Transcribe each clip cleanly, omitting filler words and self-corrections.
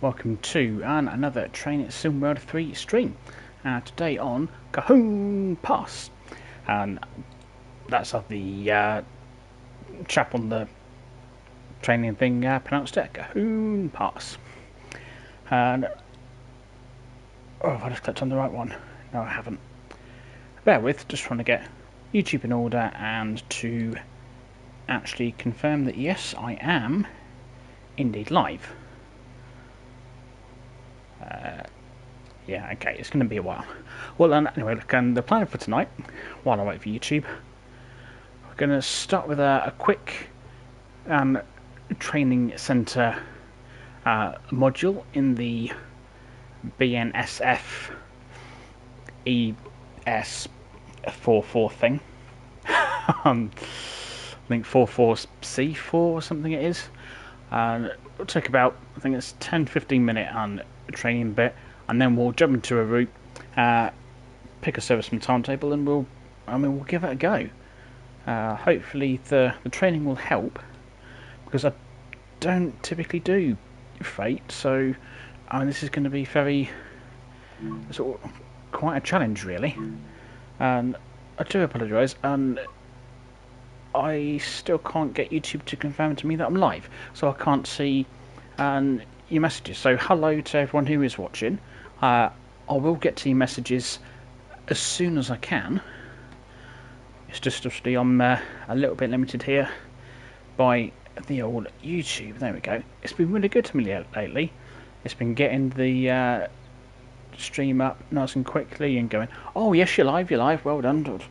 welcome to another Train Sim World 3 stream. Today on Cajon Pass, and that's how the chap on the training thing pronounced it, Cajon Pass. And I just clicked on the right one. No, I haven't. Bear with, just trying to get YouTube in order and to actually confirm that yes, I am indeed live. Yeah, okay, it's going to be a while. Well, anyway, look, the plan for tonight, while I wait for YouTube, we're going to start with a quick training centre module in the BNSF ES44 thing. I think 44C4 or something it is. It'll take about, I think it's 10-15 minute training bit, and then we'll jump into a route, pick a service from timetable, and we'll give it a go. Hopefully the training will help, because I don't typically do freight, so this is going to be very quite a challenge really. And I do apologise, and I still can't get YouTube to confirm to me that I'm live, so I can't see your messages. So hello to everyone who is watching. I will get to your messages as soon as I can. It's just obviously I'm a little bit limited here by the old YouTube. There we go. It's been really good to me lately. It's been getting the stream up nice and quickly and going, oh yes, you're live, well done.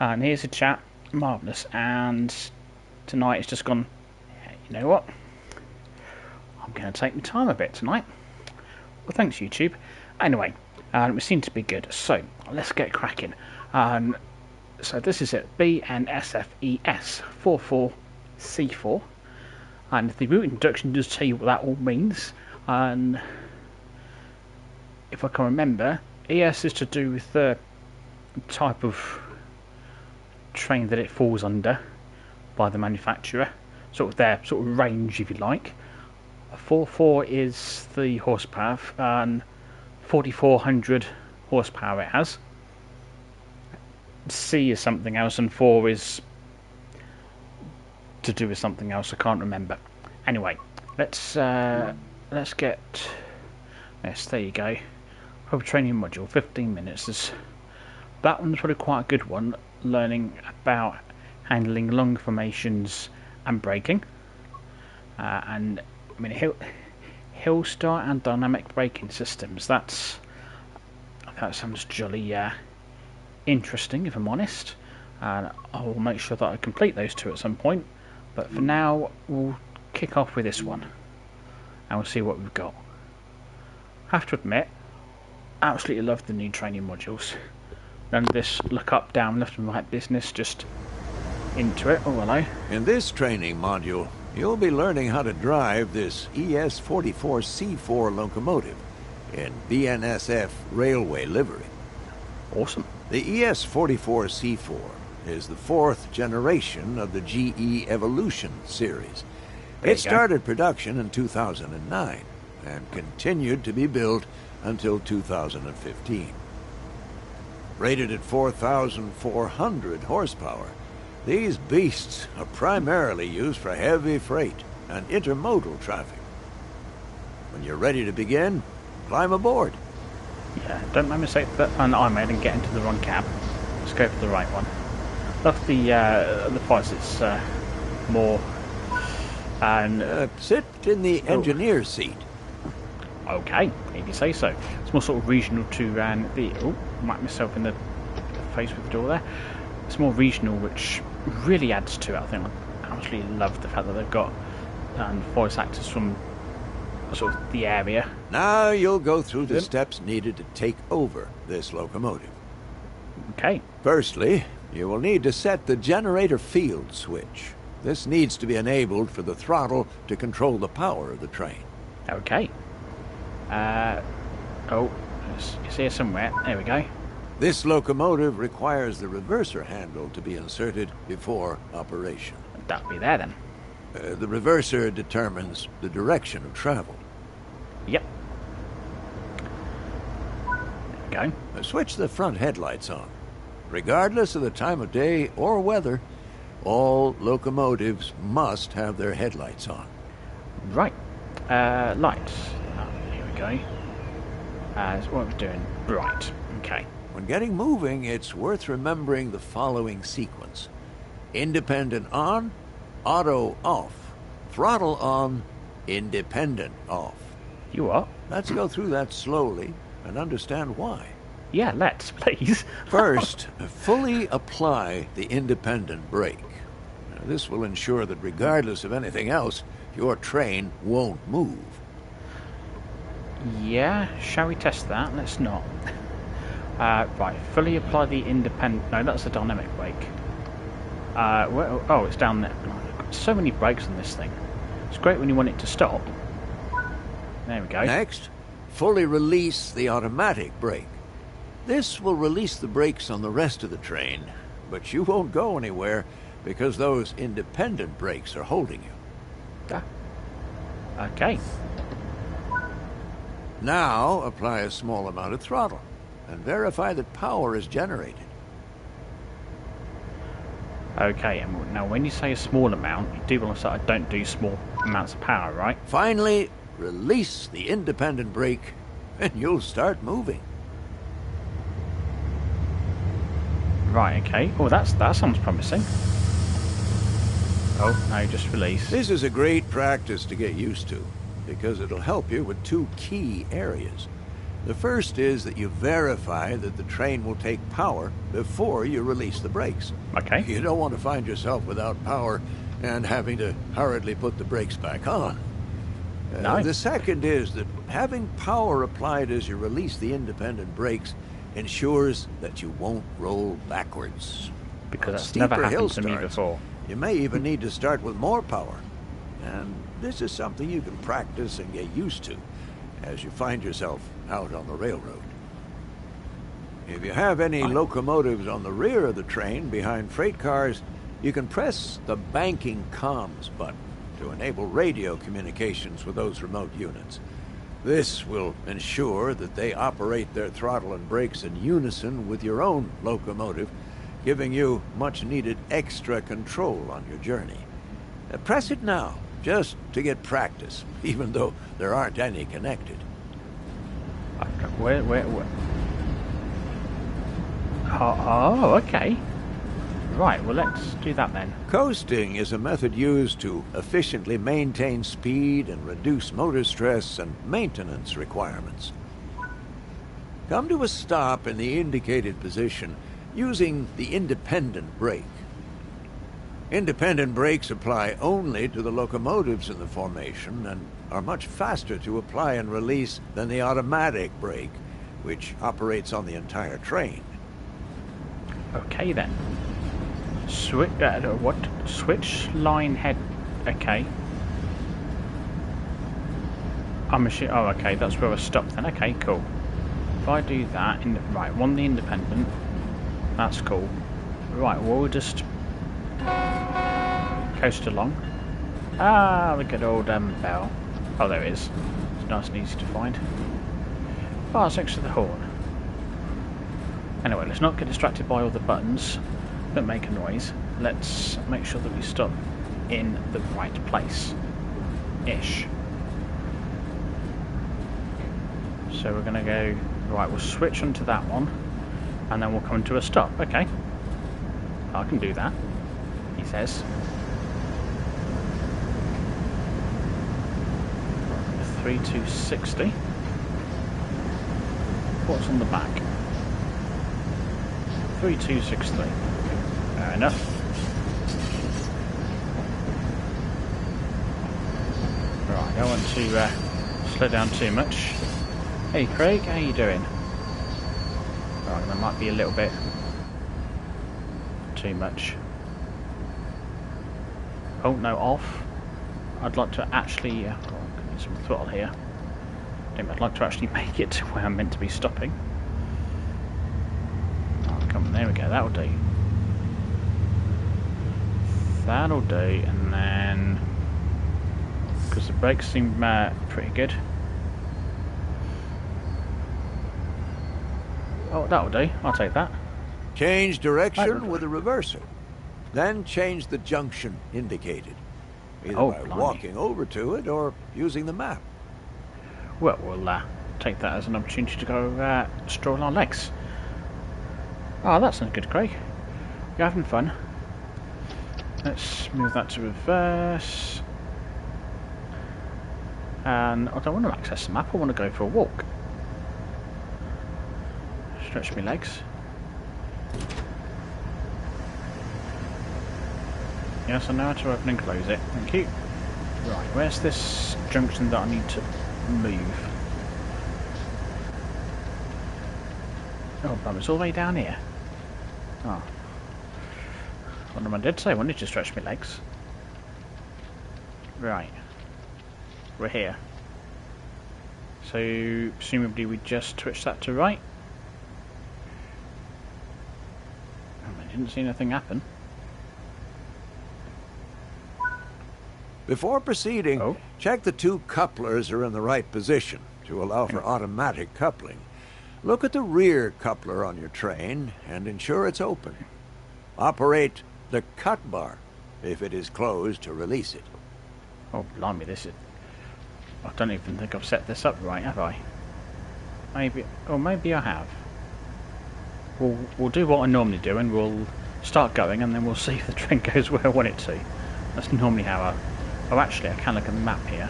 And here's the chat, marvellous. And tonight it's just gone, yeah, you know what, I'm going to take my time a bit tonight. Well, thanks YouTube. Anyway, we seem to be good, so let's get cracking. So this is it, BNSF ES44C4, and the route introduction does tell you what that all means. And if I can remember, ES is to do with the type of train that it falls under by the manufacturer, sort of their range, if you like. 44 is the horsepower, and 4,400 horsepower it has. C is something else, and 4 is to do with something else. I can't remember. Anyway, let's get. Yes, there you go. Proper training module, 15 minutes. That one's probably quite a good one, learning about handling long formations and braking. And I mean, hill start and dynamic braking systems. That sounds jolly interesting, if I'm honest. And I will make sure that I complete those two at some point. But for now, we'll kick off with this one, and we'll see what we've got. I have to admit, I absolutely love the new training modules. None of this look up, down, left and right business, just into it. Oh, hello. In this training module, you'll be learning how to drive this ES44C4 locomotive in BNSF railway livery. Awesome. The ES44C4 is the 4th generation of the GE Evolution series. It started production in 2009 and continued to be built until 2015. Rated at 4,400 horsepower, these beasts are primarily used for heavy freight and intermodal traffic. When you're ready to begin, climb aboard. Yeah, don't make a mistake that I made and get into the wrong cab. Let's go for the right one. Love the price. It's more. And sit in the engineer's seat. Okay, if you say so. It's more sort of regional to the. Oh, whacked myself in the face with the door there. It's more regional, which really adds to it. I think I absolutely love the fact that they've got voice actors from sort of the area. Now you'll go through the steps needed to take over this locomotive. Okay. Firstly, you will need to set the generator field switch. This needs to be enabled for the throttle to control the power of the train. Okay. Oh, it's here somewhere. There we go. This locomotive requires the reverser handle to be inserted before operation. That'll be there then. The reverser determines the direction of travel. Yep. There we go. Switch the front headlights on. Regardless of the time of day or weather, all locomotives must have their headlights on. Right. Lights. Oh, here we go. What we're doing. Right. Okay. When getting moving, it's worth remembering the following sequence. Independent on, auto off. Throttle on, independent off. You what? Let's go through that slowly and understand why. Yeah, let's, please. First, fully apply the independent brake. Now, this will ensure that regardless of anything else, your train won't move. Yeah, shall we test that? Let's not. Right, fully apply the independent... No, that's the dynamic brake. Oh, it's down there. So many brakes on this thing. It's great when you want it to stop. There we go. Next, fully release the automatic brake. This will release the brakes on the rest of the train, but you won't go anywhere because those independent brakes are holding you. Okay. Now, apply a small amount of throttle and verify that power is generated. Okay, and now when you say a small amount, you do want to say I don't do small amounts of power, right? Finally, release the independent brake and you'll start moving. Right, okay. Oh, that sounds promising. Oh, no, just release. This is a great practice to get used to because it'll help you with two key areas. The first is that you verify that the train will take power before you release the brakes. Okay. You don't want to find yourself without power and having to hurriedly put the brakes back on. No. The second is that having power applied as you release the independent brakes ensures that you won't roll backwards. Because that's Steeper never hill happened to me starts, before. You may even need to start with more power. And this is something you can practice and get used to as you find yourself out on the railroad. If you have any locomotives on the rear of the train behind freight cars, you can press the banking comms button to enable radio communications with those remote units. This will ensure that they operate their throttle and brakes in unison with your own locomotive, giving you much-needed extra control on your journey. Press it now, just to get practice, even though there aren't any connected. Where? Oh, okay. Right, well, let's do that then. Coasting is a method used to efficiently maintain speed and reduce motor stress and maintenance requirements. Come to a stop in the indicated position using the independent brake. Independent brakes apply only to the locomotives in the formation and are much faster to apply and release than the automatic brake, which operates on the entire train. Okay then. What? Switch line head. Okay. I'm assuming. Oh, okay. That's where I stopped then. Okay, cool. If I do that, right, one the independent. That's cool. Right, well, we'll just coast along. Ah, the good old bell. Oh, there it is. It's nice and easy to find. Oh, it's next to the horn. Anyway, let's not get distracted by all the buttons that make a noise. Let's make sure that we stop in the right place. Ish. So we're going to go... Right, we'll switch onto that one. And then we'll come to a stop. Okay. I can do that, he says. 3260. What's on the back? 3263. Fair enough. Right, I don't want to slow down too much. Hey Craig, how you doing? Right, that might be a little bit too much. Oh no, off. I'd like to actually get some throttle here. I'd like to actually make it to where I'm meant to be stopping. Oh, come on, there we go, that'll do. That'll do, and then because the brakes seem pretty good. Oh, that'll do. I'll take that. Change direction with a reverser. Then change the junction indicated, either by walking over to it or using the map. Well, we'll take that as an opportunity to go stroll our legs. Oh, that sounds good, Craig. You're having fun. Let's move that to reverse. And I don't want to access the map, I want to go for a walk. Stretch my legs. Yes, I know how to open and close it. Thank you. Right, where's this junction that I need to move? Oh, but it's all the way down here. Oh. What I did say I wanted to stretch my legs. Right. We're here. So, presumably we just twitch that to right. I didn't see anything happen. Before proceeding, check the two couplers are in the right position to allow for automatic coupling. Look at the rear coupler on your train and ensure it's open. Operate the cut bar if it is closed to release it. Oh, blimey, this is... I don't even think I've set this up right, have I? Maybe... Or maybe I have. We'll do what I normally do and we'll start going and then we'll see if the train goes where I want it to. That's normally how I... Oh, actually, I can look at the map here.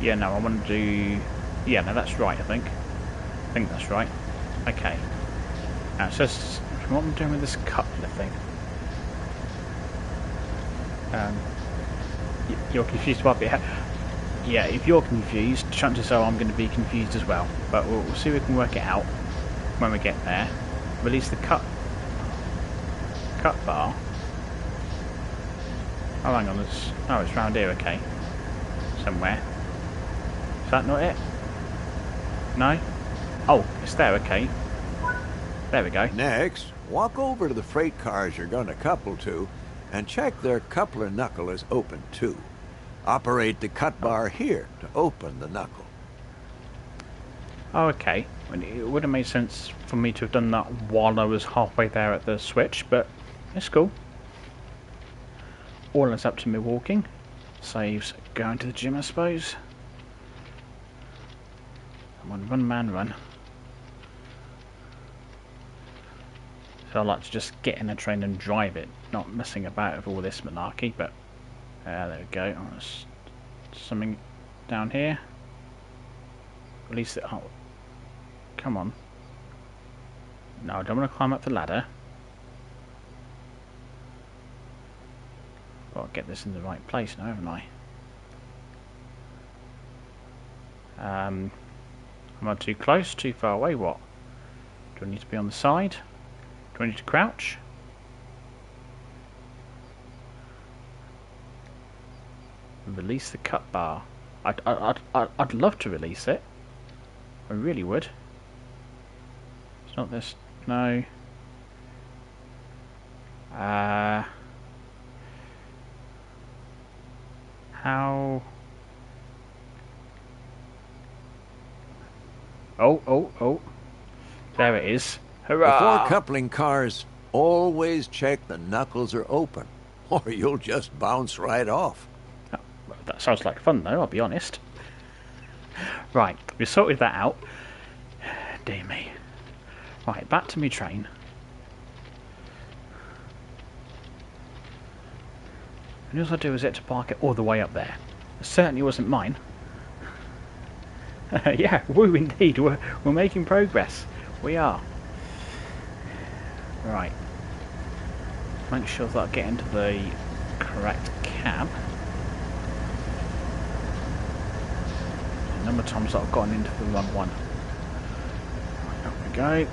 Yeah, no, I want to do... Yeah, no, that's right, I think. I think that's right. Okay. Now, it says... What am I doing with this coupler thing? You're confused about it. Yeah, if you're confused, chances are I'm going to be confused as well. But we'll see if we can work it out when we get there. Release the cut bar. Oh, hang on. Oh, it's round here. Okay, somewhere. Is that not it? No. Oh, it's there. Okay. There we go. Next, walk over to the freight cars you're going to couple to, and check their coupler knuckle is open too. Operate the cut bar here to open the knuckle. Oh, okay. It would have made sense for me to have done that while I was halfway there at the switch, but it's cool. All that's up to me walking. Saves going to the gym, I suppose. Come on, run, man, run. So I like to just get in a train and drive it, not messing about with all this malarkey, but there we go. Oh, there's something down here. Release it. Oh, come on. No, I don't want to climb up the ladder. Got to get this in the right place now, haven't I? Am I too close? Too far away? What? Do I need to be on the side? Do I need to crouch? Release the cut bar. I'd love to release it. I really would. It's not this. No. How? Oh. There it is. Hurrah! Before coupling cars, always check the knuckles are open, or you'll just bounce right off. Oh, well, that sounds like fun, though, I'll be honest. Right, we sorted that out. Dear me. Right, back to me train. And all I do is it to park it all the way up there. It certainly wasn't mine. Yeah, woo indeed. We're making progress. We are. Right. Make sure that I get into the correct cab. The number of times that I've gotten into the wrong one. Right, up we go.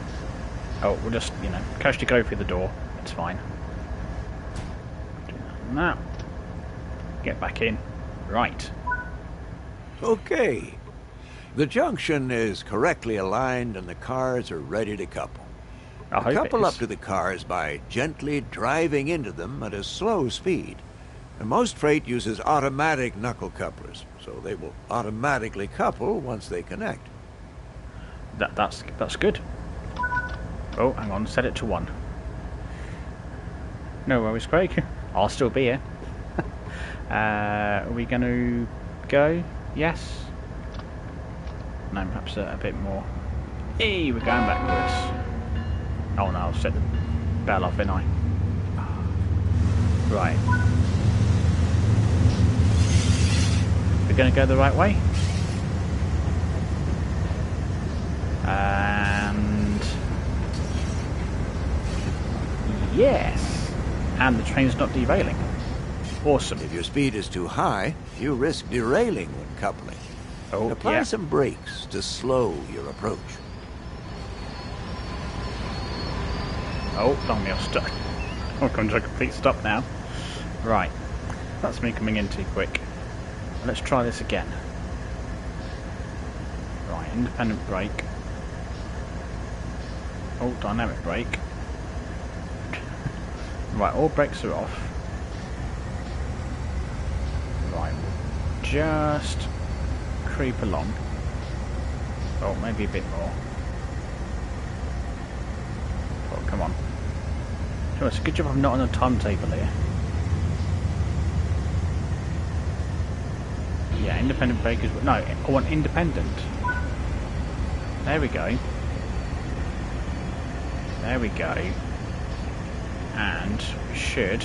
Oh, we'll just, casually go through the door. It's fine. Do that and that. Get back in. Right. Okay. The junction is correctly aligned and the cars are ready to couple. Couple up to the cars by gently driving into them at a slow speed. And most freight uses automatic knuckle couplers, so they will automatically couple once they connect. That's good. Oh, hang on, set it to 1. No worries, Craig. I'll still be here. Are we going to go? Yes? No, perhaps a bit more. Hey, we're going backwards. Oh no, I'll set the bell off, didn't I? Right. We're going to go the right way. And... yes! And the train's not derailing. Awesome. If your speed is too high, you risk derailing when coupling. Oh, Apply yeah. some brakes to slow your approach. Oh, blimey, I've stuck. I'm coming to a complete stop now. Right. That's me coming in too quick. Let's try this again. Right, independent brake. Oh, dynamic brake. Right, all brakes are off. Right, just creep along. Oh, maybe a bit more. Oh, come on. Oh, it's a good job I'm not on a timetable here. Yeah, independent brake is... no, I want independent. There we go. There we go. And we should...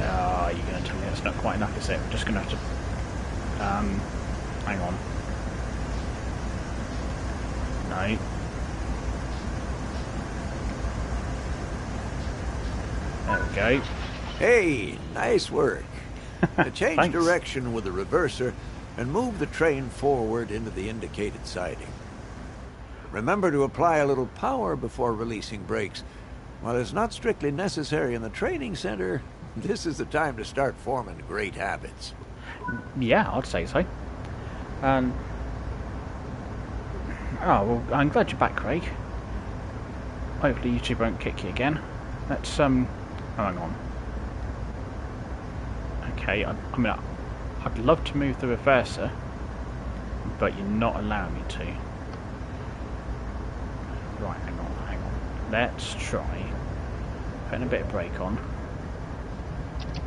oh, you're going to tell me that's not quite enough, is it? We're just going to have to... hang on. No. There we go. Hey, nice work. Now change Thanks. direction with the reverser and move the train forward into the indicated siding. Remember to apply a little power before releasing brakes. While it's not strictly necessary in the training center, this is the time to start forming great habits. Yeah, I'd say so. Oh, well, I'm glad you're back, Craig. Hopefully YouTube won't kick you again. Let's, hang on. Okay, I mean, I'd love to move the reverser, but you're not allowing me to. Right, hang on. Let's try putting a bit of brake on.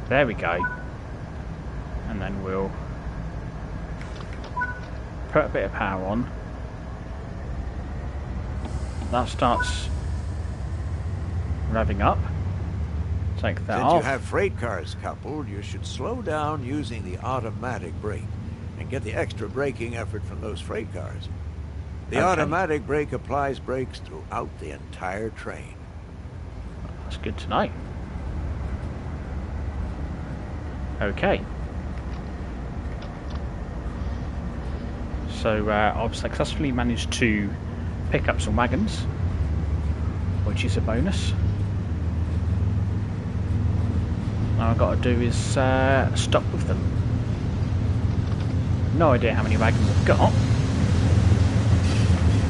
There we go. And then we'll put a bit of power on. That starts revving up. Take that off. Since you have freight cars coupled, you should slow down using the automatic brake and get the extra braking effort from those freight cars. The Okay. automatic brake applies brakes throughout the entire train. That's good to know. Okay. So I've successfully managed to pick up some wagons, which is a bonus. All I've got to do is stop with them. No idea how many wagons I've got.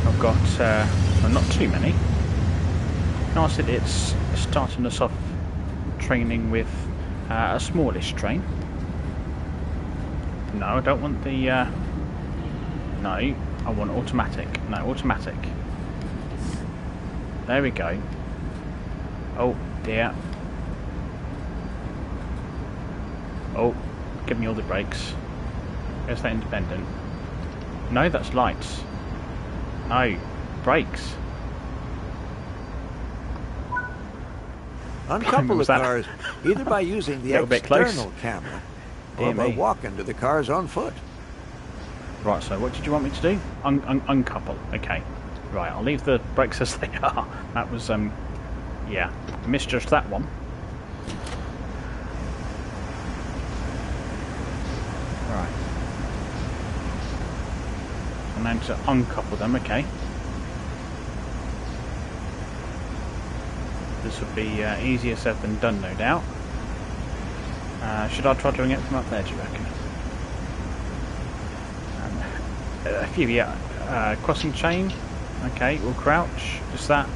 I've got well, not too many. No, I said it's starting us off training with a smallish train. No, I don't want the... no, I want automatic. No, automatic. There we go. Oh, dear. Oh, give me all the brakes. Where's that independent? No, that's lights. No, brakes. Uncouple the Was that- cars either by using the Little bit close. external camera or Dear by me. walking to the cars on foot. Right, so what did you want me to do? Uncouple. Okay. Right, I'll leave the brakes as they are. That was, yeah, misjudged that one. Right. And then to uncouple them, okay. This would be easier said than done, no doubt. Should I try doing it from up there, do you reckon? A few, yeah. Crossing chain. Okay, we'll crouch. Just that.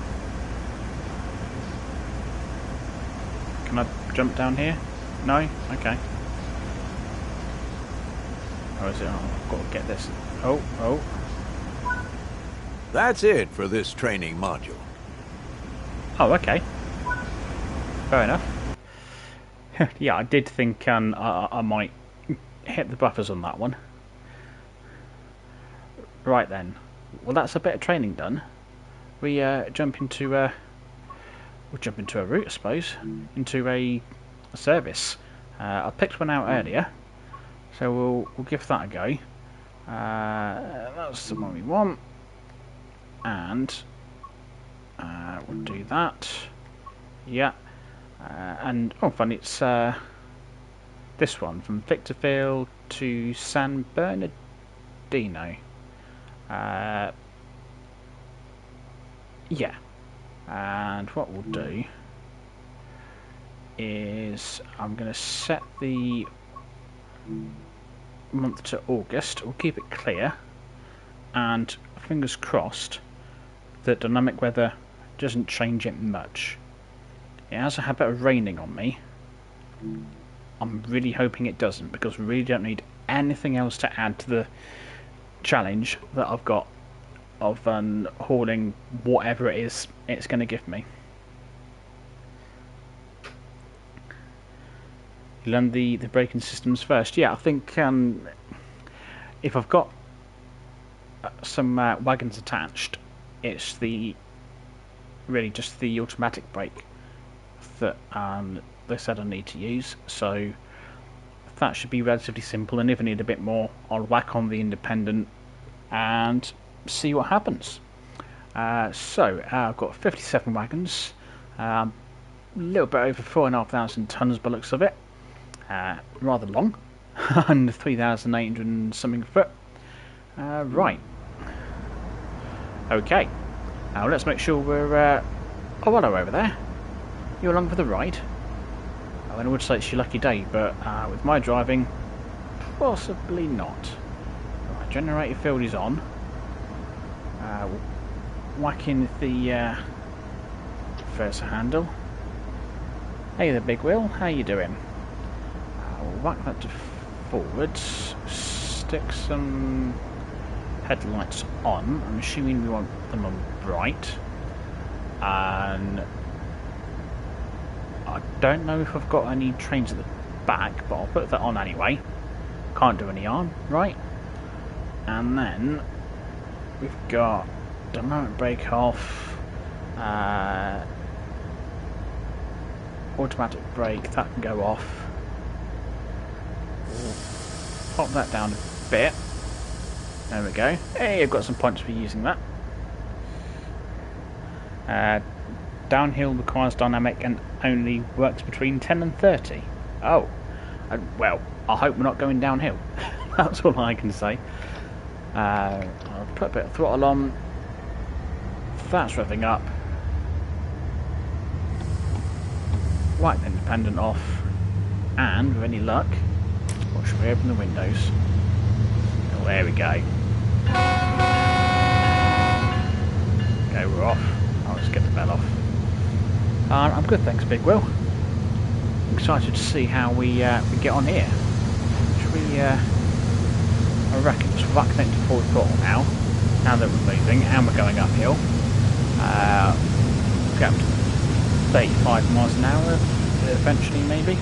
Can I jump down here? No? Okay. Or is it? Oh, I've got to get this. Oh, oh. That's it for this training module. Oh, okay. Fair enough. Yeah, I did think I might hit the buffers on that one. Right then. Well, that's a bit of training done. We jump into we'll jump into a route, I suppose, into a service. I picked one out earlier, so we'll give that a go. That's the one we want, and we'll do that. Yeah, and oh, fun! It's this one from Victorsville to San Bernadino. Yeah, and what we'll do is I'm going to set the month to August. We'll keep it clear, and fingers crossed that dynamic weather doesn't change it much. It has a habit of raining on me. I'm really hoping it doesn't, because we really don't need anything else to add to the challenge that I've got of hauling whatever it is it's going to give me. You learn the braking systems first. Yeah, I think if I've got some wagons attached, it's really just the automatic brake that they said I need to use. So that should be relatively simple, and if I need a bit more, I'll whack on the independent and see what happens. So I've got 57 wagons, a little bit over 4,500 tonnes by the looks of it, rather long, and 3,800 and something foot. Right, okay, now let's make sure we're oh, hello over there, you along for the ride? I would say it's your lucky day, but with my driving, possibly not. Right, generator field is on. We'll whack in the first handle. Hey there, big wheel, how you doing? We'll whack that to forwards, stick some headlights on. I'm assuming we want them on bright, and I don't know if I've got any trains at the back, but I'll put that on anyway. Can't do any harm, right? And then we've got dynamic brake off, automatic brake, that can go off. Pop that down a bit. There we go. Hey, I've got some points for using that. Downhill requires dynamic and only works between 10 and 30. Oh, well, I hope we're not going downhill. That's all I can say. I'll put a bit of throttle on. That's revving up. Wipe the independent off, and with any luck, what should we open the windows? Oh, there we go. Okay, we're off. I'll just get the bell off. I'm good, thanks, Big Will. Excited to see how we get on here. Should we? I reckon just whack that into full throttle now that we're moving and we're going uphill. Get up to 35 miles an hour eventually, maybe.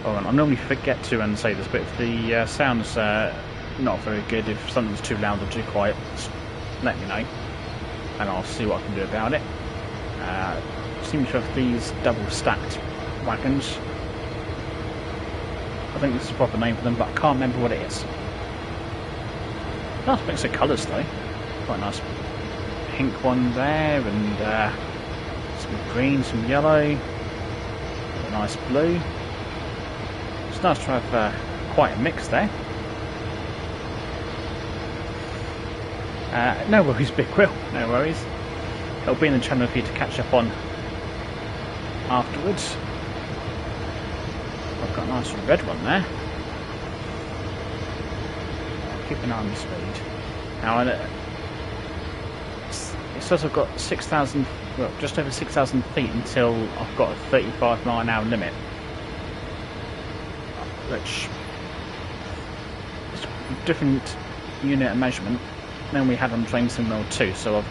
Oh, and I normally forget to say this, but if the sound's not very good, if something's too loud or too quiet, just let me know and I'll see what I can do about it. Seems to have these double stacked wagons. I think this is the proper name for them, but I can't remember what it is. Nice mix of colours though. Quite a nice pink one there, and some green, some yellow, a nice blue. It's nice to have quite a mix there. No worries, Big Will, no worries. It'll be in the channel for you to catch up on afterwards. I've got a nice red one there. Keep an eye on the speed. Now, it's says I've got 6,000, well, just over 6,000 feet until I've got a 35-mile-an-hour limit, which is a different unit of measurement than we had on Train Sim 2. So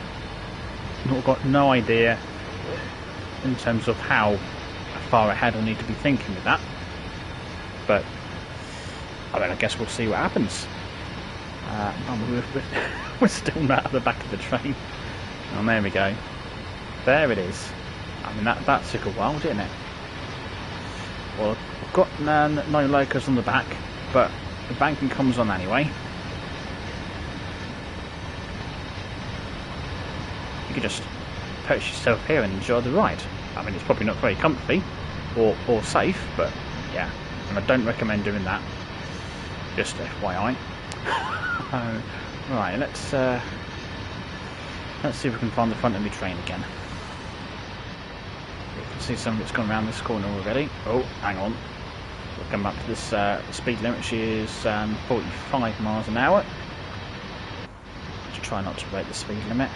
I've got no idea in terms of how far ahead I need to be thinking with that. But I mean, I guess we'll see what happens. We're still not at the back of the train. Oh, there we go. There it is. I mean, that took a while, didn't it? Well, I've got no locos on the back, but the banking comes on anyway. You can just perch yourself here and enjoy the ride. I mean, it's probably not very comfy or safe, but yeah, and I don't recommend doing that. Just FYI. Right, let's see if we can find the front of the train again. You can see some of it's gone around this corner already. Oh, hang on. We'll come back to this speed limit, which is 45 miles an hour. Just try not to break the speed limit.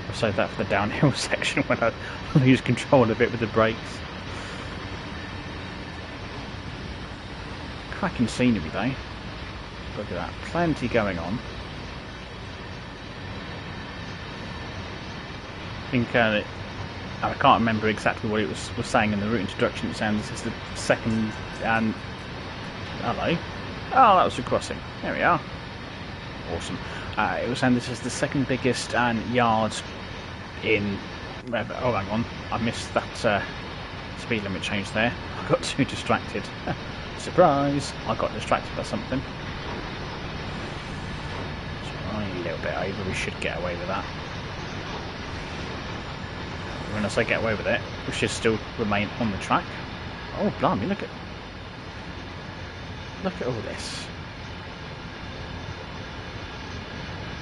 I'll save that for the downhill section when I lose control a bit with the brakes. Cracking scenery though. Look at that, plenty going on. I think I can't remember exactly what it was saying in the route introduction. It sounds this is the second and hello. Oh, that was a crossing. There we are. Awesome. It was saying this is the second biggest yard in. Oh, hang on, I missed that speed limit change there. I got too distracted. Surprise! I got distracted by something. A little bit over. We should get away with that. When I say get away with it, we should still remain on the track. Oh, blimey! Look at all this.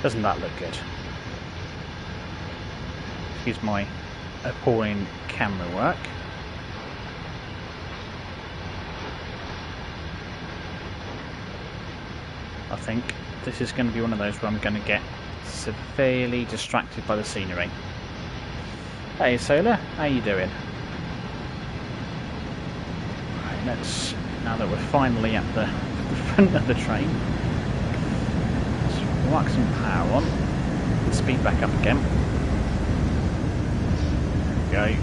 Doesn't that look good? Excuse my appalling camera work. I think this is going to be one of those where I'm going to get severely distracted by the scenery. Hey Solar, how you doing? Right, let's, now that we're finally at the front of the train, let's whack some power on and speed back up again. There we go.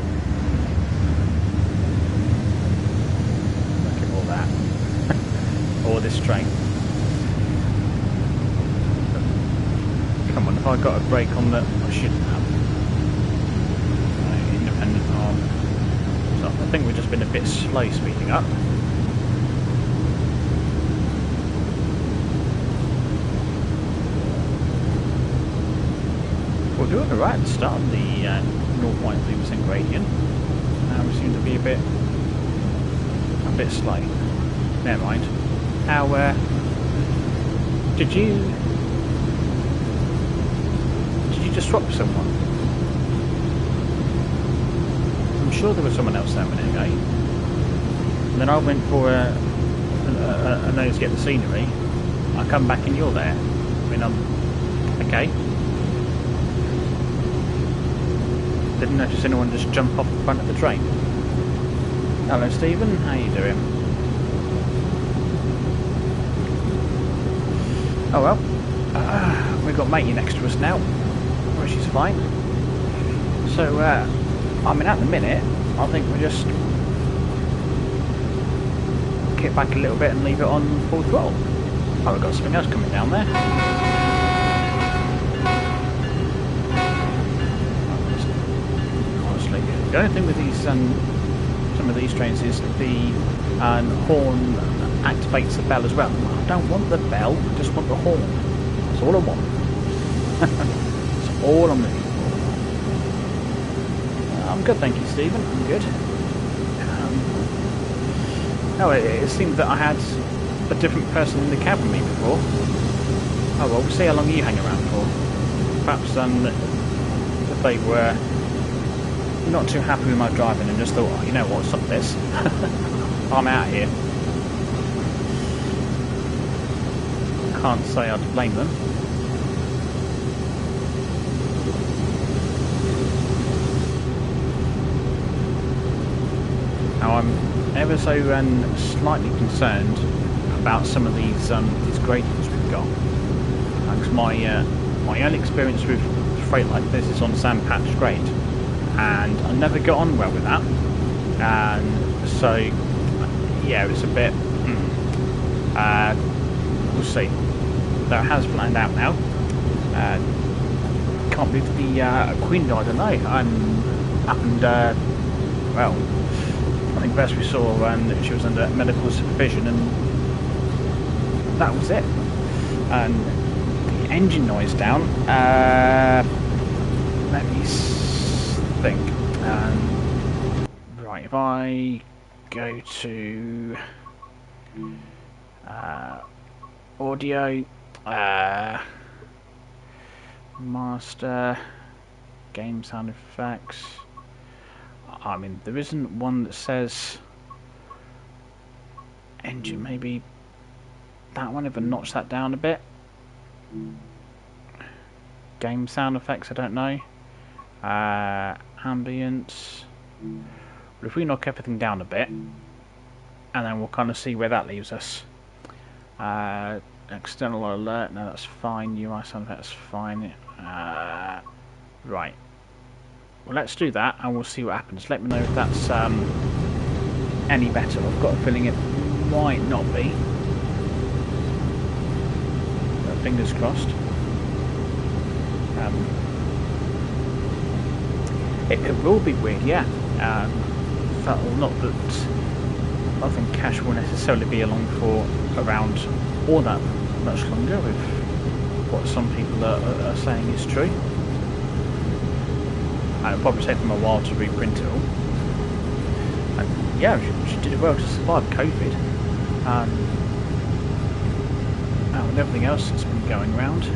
Look at all that. All this train. Come on, if I got a brake on that I shouldn't have. Independent arm. So I think we've just been a bit slow speeding up. We're doing alright at the start of the 0.3% gradient. Now we seem to be a bit slow. Never mind. How did you just swap someone? I'm sure there was someone else there a minute ago. And then I went for a nose get the scenery. I come back and you're there. I mean, I'm okay. Didn't notice anyone just jump off the front of the train. Hello Stephen, how you doing? Oh well, we've got Matey next to us now, which is fine. So, I mean, at the minute, I think we'll just kick back a little bit and leave it on full throttle. Oh, we've got something else coming down there. Honestly, the only thing with these, some of these trains is the horn activates the bell as well. I don't want the bell, I just want the horn. That's all I want. That's all I'm looking for. I'm good, thank you, Stephen. I'm good. No, it seemed that I had a different person in the cab with me before. Oh well, we'll see how long you hang around for. Perhaps if they were not too happy with my driving and just thought, oh, you know what, stop this. I'm out here. Can't say I'd blame them. Now I'm ever so slightly concerned about some of these gradients we've got. Because my only experience with freight like this is on sand patch grade, and I never got on well with that. And so, yeah, it's a bit. We'll see. That has flattened out now. Can't believe the Queen died. I don't know. Happened. Well, I think first we saw when she was under medical supervision, and that was it. And the engine noise down. Let me think. Right, if I go to audio, master, game sound effects. I mean, there isn't one that says engine. Maybe that one, if I notch that down a bit. Game sound effects, I don't know. Ambience. But if we knock everything down a bit, and then we'll kind of see where that leaves us. External alert, no, that's fine. UI sound effects, fine. Right. Well, let's do that, and we'll see what happens. Let me know if that's any better. I've got a feeling it might not be. But fingers crossed. It will be weird, yeah. Not that I think Cash will necessarily be along for around all that much longer, with what some people are saying is true. And it'll probably take them a while to reprint it all. And yeah, she did well to survive COVID. And everything else that's been going around.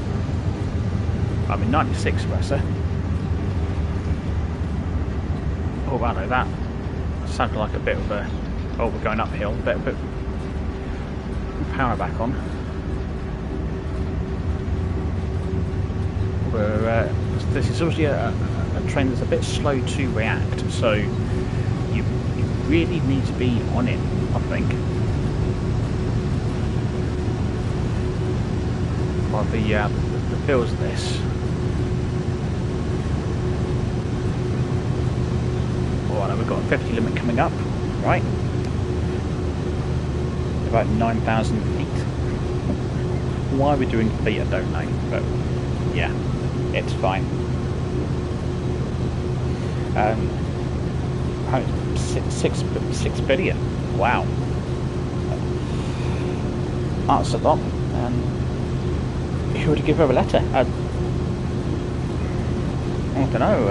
I mean, 96 for her. Oh wow, no, that sounded like a bit of a... Oh, we're going uphill. Better put power back on. This is obviously a train that's a bit slow to react, so you really need to be on it, I think. Well, the feels of this. Oh, and we've got a 50 limit coming up, right? About 9,000 feet. Why we're doing feet, I don't know, but yeah, it's fine. 6 billion. Wow, that's a lot. Who would give her a letter? I don't know.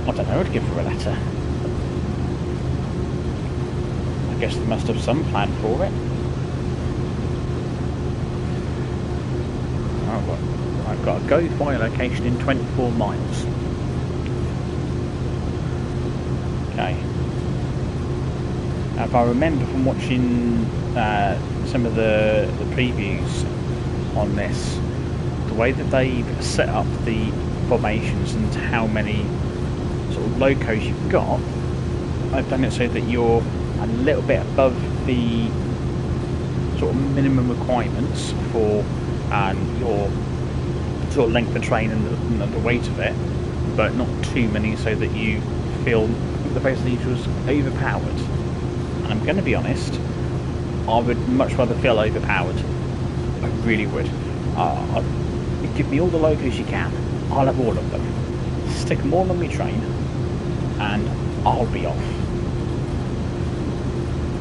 I don't know who to give her a letter. I guess they must have some plan for it. Oh, well, I've got a go fire location in 24 miles. Okay. Now, if I remember from watching some of the previews on this, the way that they've set up the formations and how many sort of locos you've got, I've done it so that you're a little bit above the sort of minimum requirements for your sort of length of train and the weight of it, but not too many so that you feel the basically it was overpowered. And I'm going to be honest, I would much rather feel overpowered. I really would. Give me all the locos you can. I'll have all of them. Stick them all on my train, and I'll be off.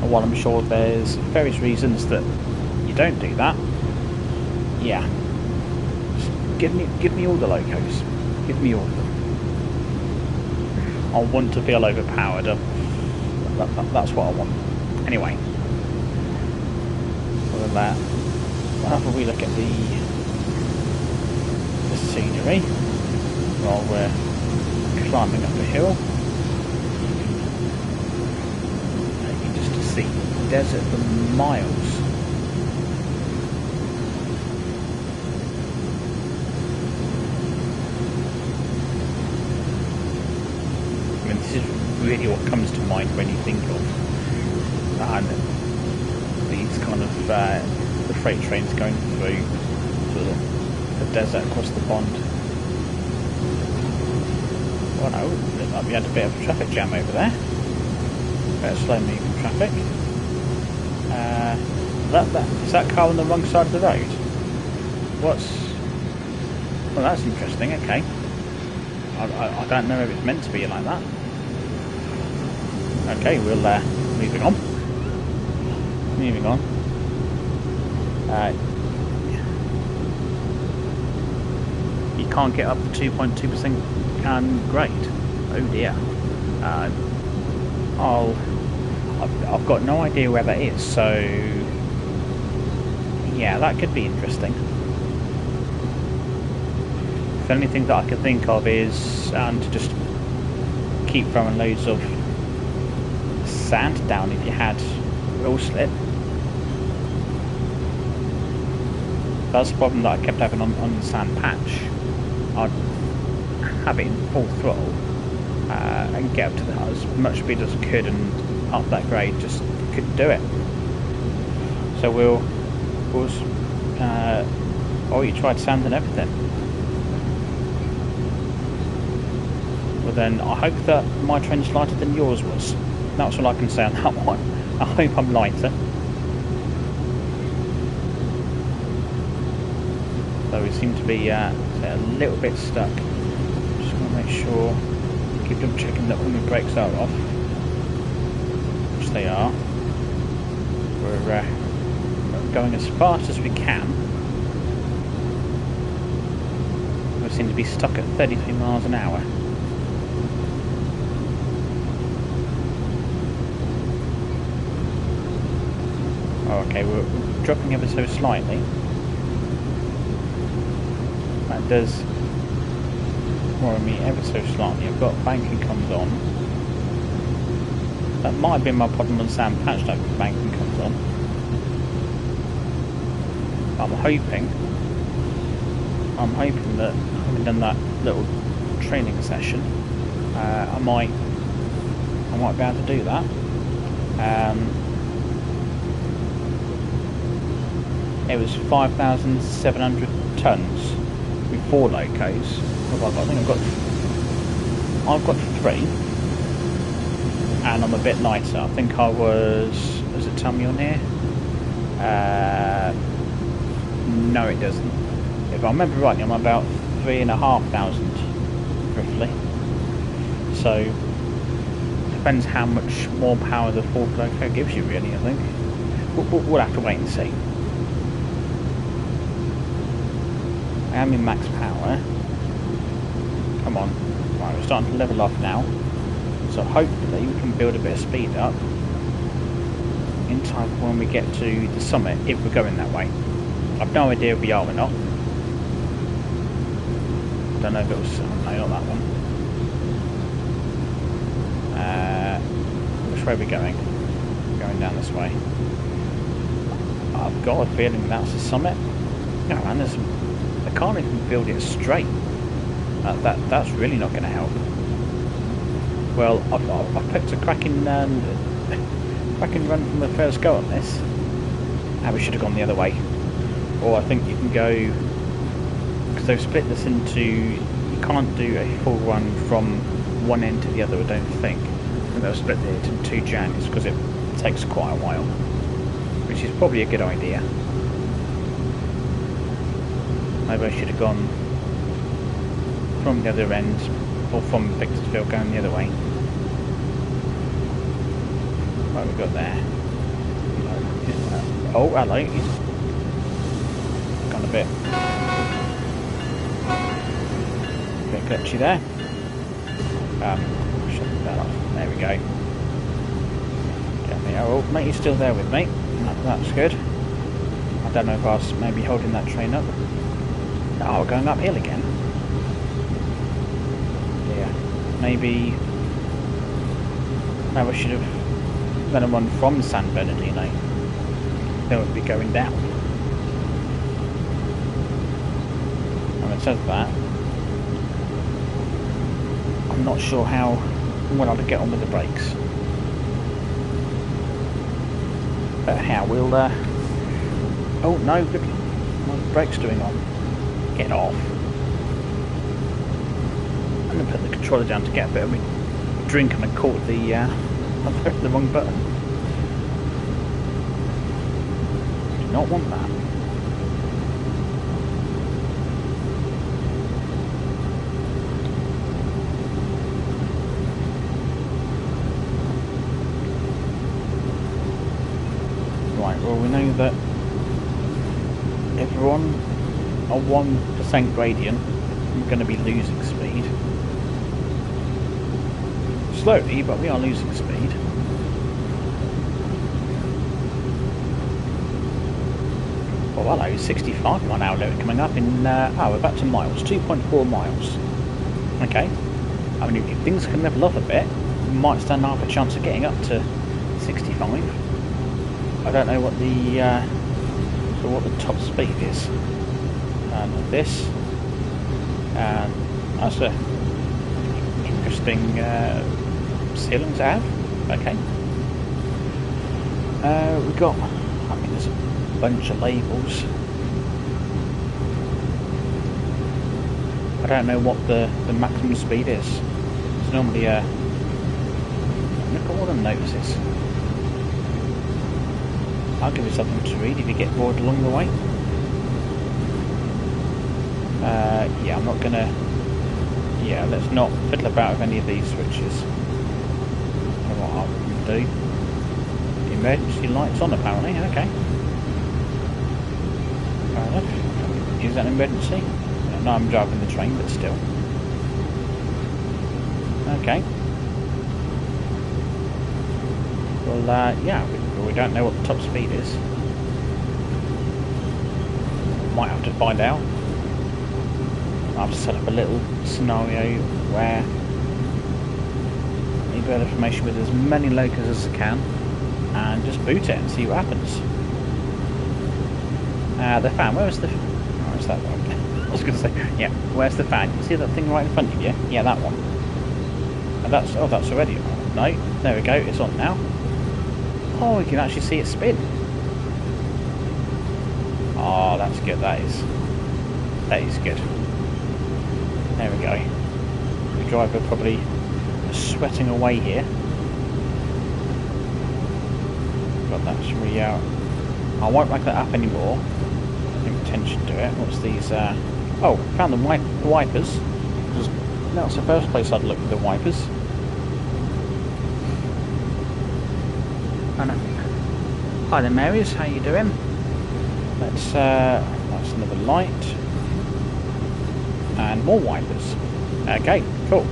And while I'm sure there's various reasons that you don't do that, yeah, just give me all the locos. Give me all of them. I want to feel overpowered. That's what I want. Anyway, other than that, we'll have a wee look at the scenery while we're climbing up the hill. Just to see the desert for miles. I mean, this is really what comes to mind when you think of these kind of the freight trains going through sort of the desert across the pond. Oh no, looked like we had a bit of a traffic jam over there. Better slow moving traffic. Is that car on the wrong side of the road? Well, that's interesting. Okay, I don't know if it's meant to be like that. Okay, we'll moving on. Moving on. You can't get up to 2.2% grade. Oh dear. I've got no idea where that is, so yeah, that could be interesting. The only thing that I can think of is to just keep throwing loads of sand down if you had wheel slip. That's the problem that I kept having on the sand patch. I'd have it in full throttle and get up to as much speed as I could and up that grade, just couldn't do it. So you tried sand and everything. Well then, I hope that my train's lighter than yours was. That's all I can say on that one. I hope I'm lighter. Though we seem to be a little bit stuck. Just want to make sure, keep double checking that all the brakes are off. Which they are. We're going as fast as we can. We seem to be stuck at 33 miles an hour. Oh, okay, we're dropping ever so slightly. That does worry me ever so slightly. I've got banking comes on. That might have been my problem on sand patch that banking comes on. I'm hoping that having done that little training session, I might be able to do that. It was 5,700 tons with 4 locos. I think I've got 3, and I'm a bit lighter. I think I was. Does it tell me on here? No, it doesn't. If I remember rightly, I'm about 3,500 roughly. So depends how much more power the 4th loco gives you, really. I think we'll have to wait and see. I am in max power. Come on. Right, we're starting to level off now. So hopefully we can build a bit of speed up in time for when we get to the summit, if we're going that way. I've no idea if we are or not. Don't know if it was... no, not that one. Which way are we going? We're going down this way. I've got a feeling that's the summit. No, man, there's... I can't even build it straight. That's really not going to help. Well, I've picked a cracking run from the first go on this. And we should have gone the other way. Or I think you can go... because they've split this into... you can't do a full run from one end to the other, I don't think. And they'll split it into 2 journeys because it takes quite a while. Which is probably a good idea. Maybe I should have gone from the other end, or from Victorsville going the other way. What have we got there? Oh, hello. He's gone a bit glitchy there. Shut that off. There we go. Get me. Oh, mate, you're still there with me. That's good. I don't know if I was maybe holding that train up. Oh, we're going uphill again. Yeah, maybe I should have done a run from San Bernadino. Then we'd be going down. And it says that. I'm not sure how well, I'll get on with the brakes. But how we'll oh no, my brakes doing on. Get off. I'm gonna put the controller down to get a bit of a drink and I caught the the wrong button. Do not want that. Right, well we know that if we're on a 1% gradient, we're going to be losing speed. Slowly, but we are losing speed. Oh hello, 65 mile an hour limit coming up in, oh we're back to miles, 2.4 miles. Okay, I mean if things can level off a bit, we might stand half a chance of getting up to 65. I don't know what the top speed is. And this, and that's a interesting ceiling to have. Okay. We've got, I mean, there's a bunch of labels. I don't know what the maximum speed is. It's normally look at all the notices. I'll give you something to read if you get bored along the way. Yeah, I'm not gonna. Yeah, let's not fiddle about with any of these switches. I don't know what I'm gonna do. The emergency light's on apparently. Okay. Fair enough. Is that an emergency? No, I'm driving the train, but still. Okay. Well, yeah, we don't know what the top speed is. Might have to find out. I'll have to set up a little scenario where I need better information with as many locos as I can and just boot it and see what happens. The fan, where's the... Oh, it's that one. I was going to say, yeah, where's the fan? You see that thing right in front of you? Yeah, that one. And that's, oh, that's already on. No, there we go, it's on now. Oh, we can actually see it spin. Oh, that's good, that is good. There we go. The driver probably sweating away here. But that's really out. I won't make that up anymore. I think attention to it. What's these? Oh, found the wipers. That's the first place I'd look for the wipers. Hi there, Marys. How you doing? That's another light. And more wipers. Okay, cool.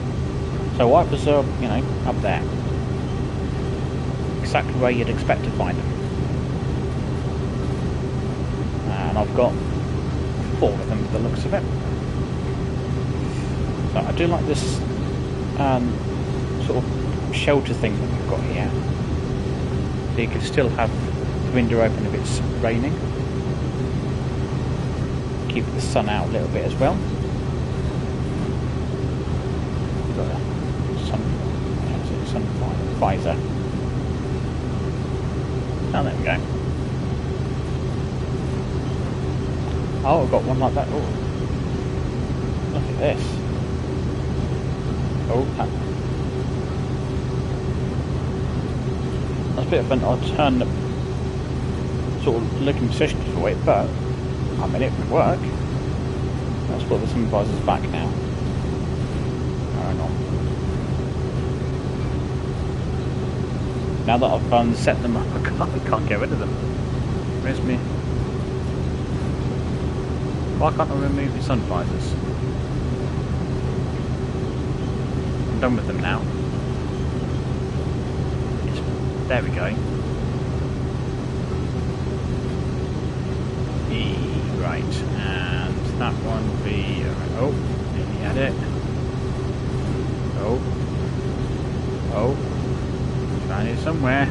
So wipers are, you know, up there. Exactly where you'd expect to find them. And I've got 4 of them by the looks of it. So I do like this sort of shelter thing that we've got here. So you can still have the window open if it's raining. Keep the sun out a little bit as well. Sun visor. Oh, there we go. Oh, I've got one like that. Oh, look at this. Oh, that's a bit of an odd turn, sort of looking position for it, but I mean it would work. Let's put the sun visors back now. Now that I've set them up, I can't get rid of them. Where's me? Why can't I remove the sun visors? I'm done with them now. There we go. Right, and that one will be... oh, nearly had it. Oh. Around here somewhere.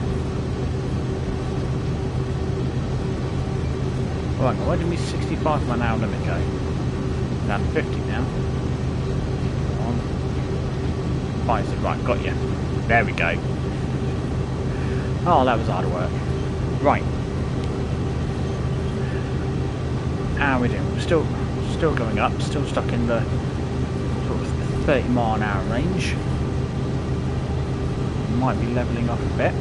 Oh, hang on, where did my 65 mile an hour limit go? Down to 50 now. Come on. Pfizer. Right, got you. There we go. Oh, that was hard work. Right. How are we doing? We're still going up. Still stuck in the sort of 30-mile-an-hour range. Might be levelling off a bit.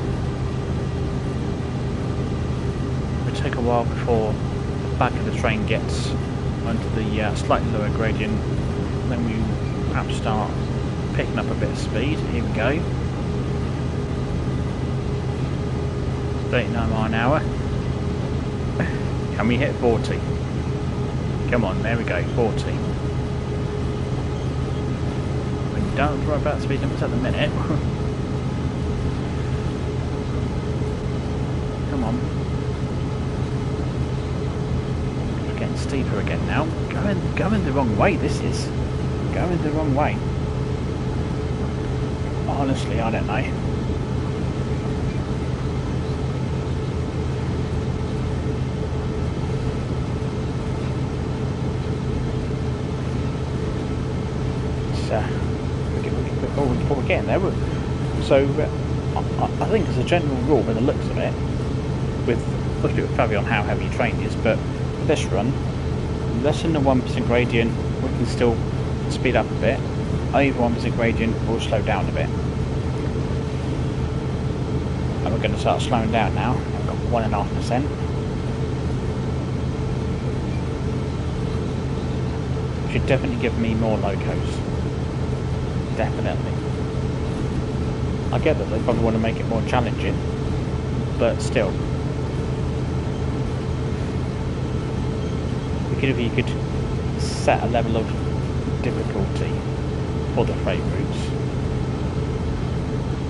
It'll take a while before the back of the train gets onto the slightly lower gradient. Then we have to start picking up a bit of speed. Here we go. 39 mile an hour. Can we hit 40? Come on, there we go, 40. We don't worry about speed limits at the minute. Come on. It's getting steeper again now. Going the wrong way, this is. Going the wrong way. Honestly, I don't know. We're getting there. So I think as a general rule, by the looks of it, with a little bit of favy on how heavy your train is, but for this run, less than the 1% gradient, we can still speed up a bit. Over 1% gradient, we'll slow down a bit. And we're going to start slowing down now. I've got 1.5%. Should definitely give me more locos. Definitely. I get that they probably want to make it more challenging, but still. You could set a level of difficulty for the freight routes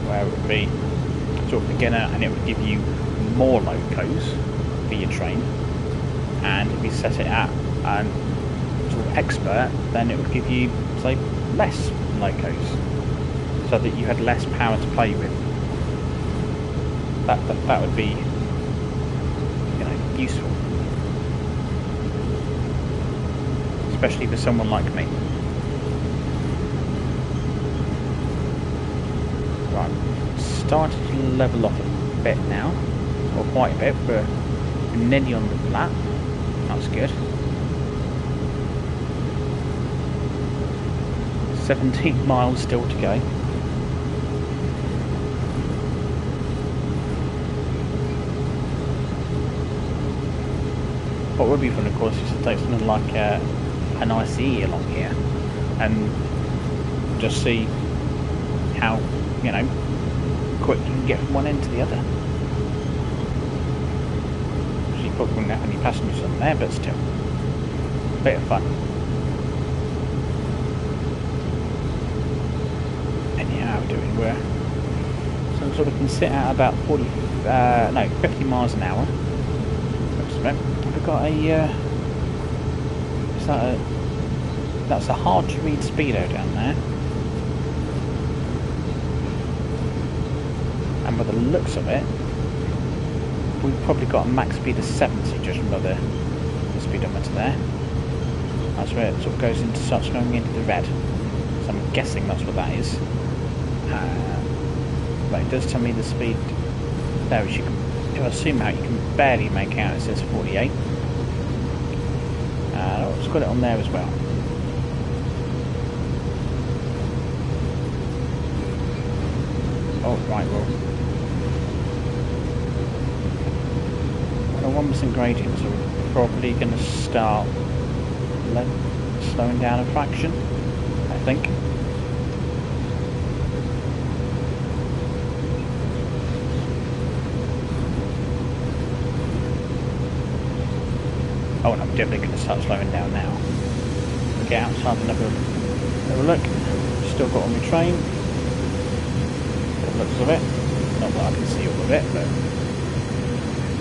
where it would be sort of beginner and it would give you more locos for your train, and if you set it at sort of expert, then it would give you, say, less locos, so that you had less power to play with. That would be, useful, especially for someone like me. Right, started to level off a bit now, or quite a bit. We're nearly on the flat. That's good. 17 miles still to go. What would be fun, of course, is to take something like an ICE along here and just see how, quick you can get from one end to the other. You probably wouldn't have any passengers on there, but still, a bit of fun. Where so we can sit at about 50 miles an hour. We've got that's a hard to read speedo down there, and by the looks of it, we've probably got a max speed of 70 just by the speedometer there. That's where it sort of goes into, starts going into the red. So I'm guessing that's what that is. But it does tell me the speed there, which you can, if I zoom out, you can barely make out. It says 48. It's got it on there as well. Oh, right, well, a 1% gradient, so we're probably going to start slowing down a fraction, I think. Oh, and I'm definitely going to start slowing down now. We'll get outside and have a look. Still got on my train. The looks of it. Not that I can see all of it, but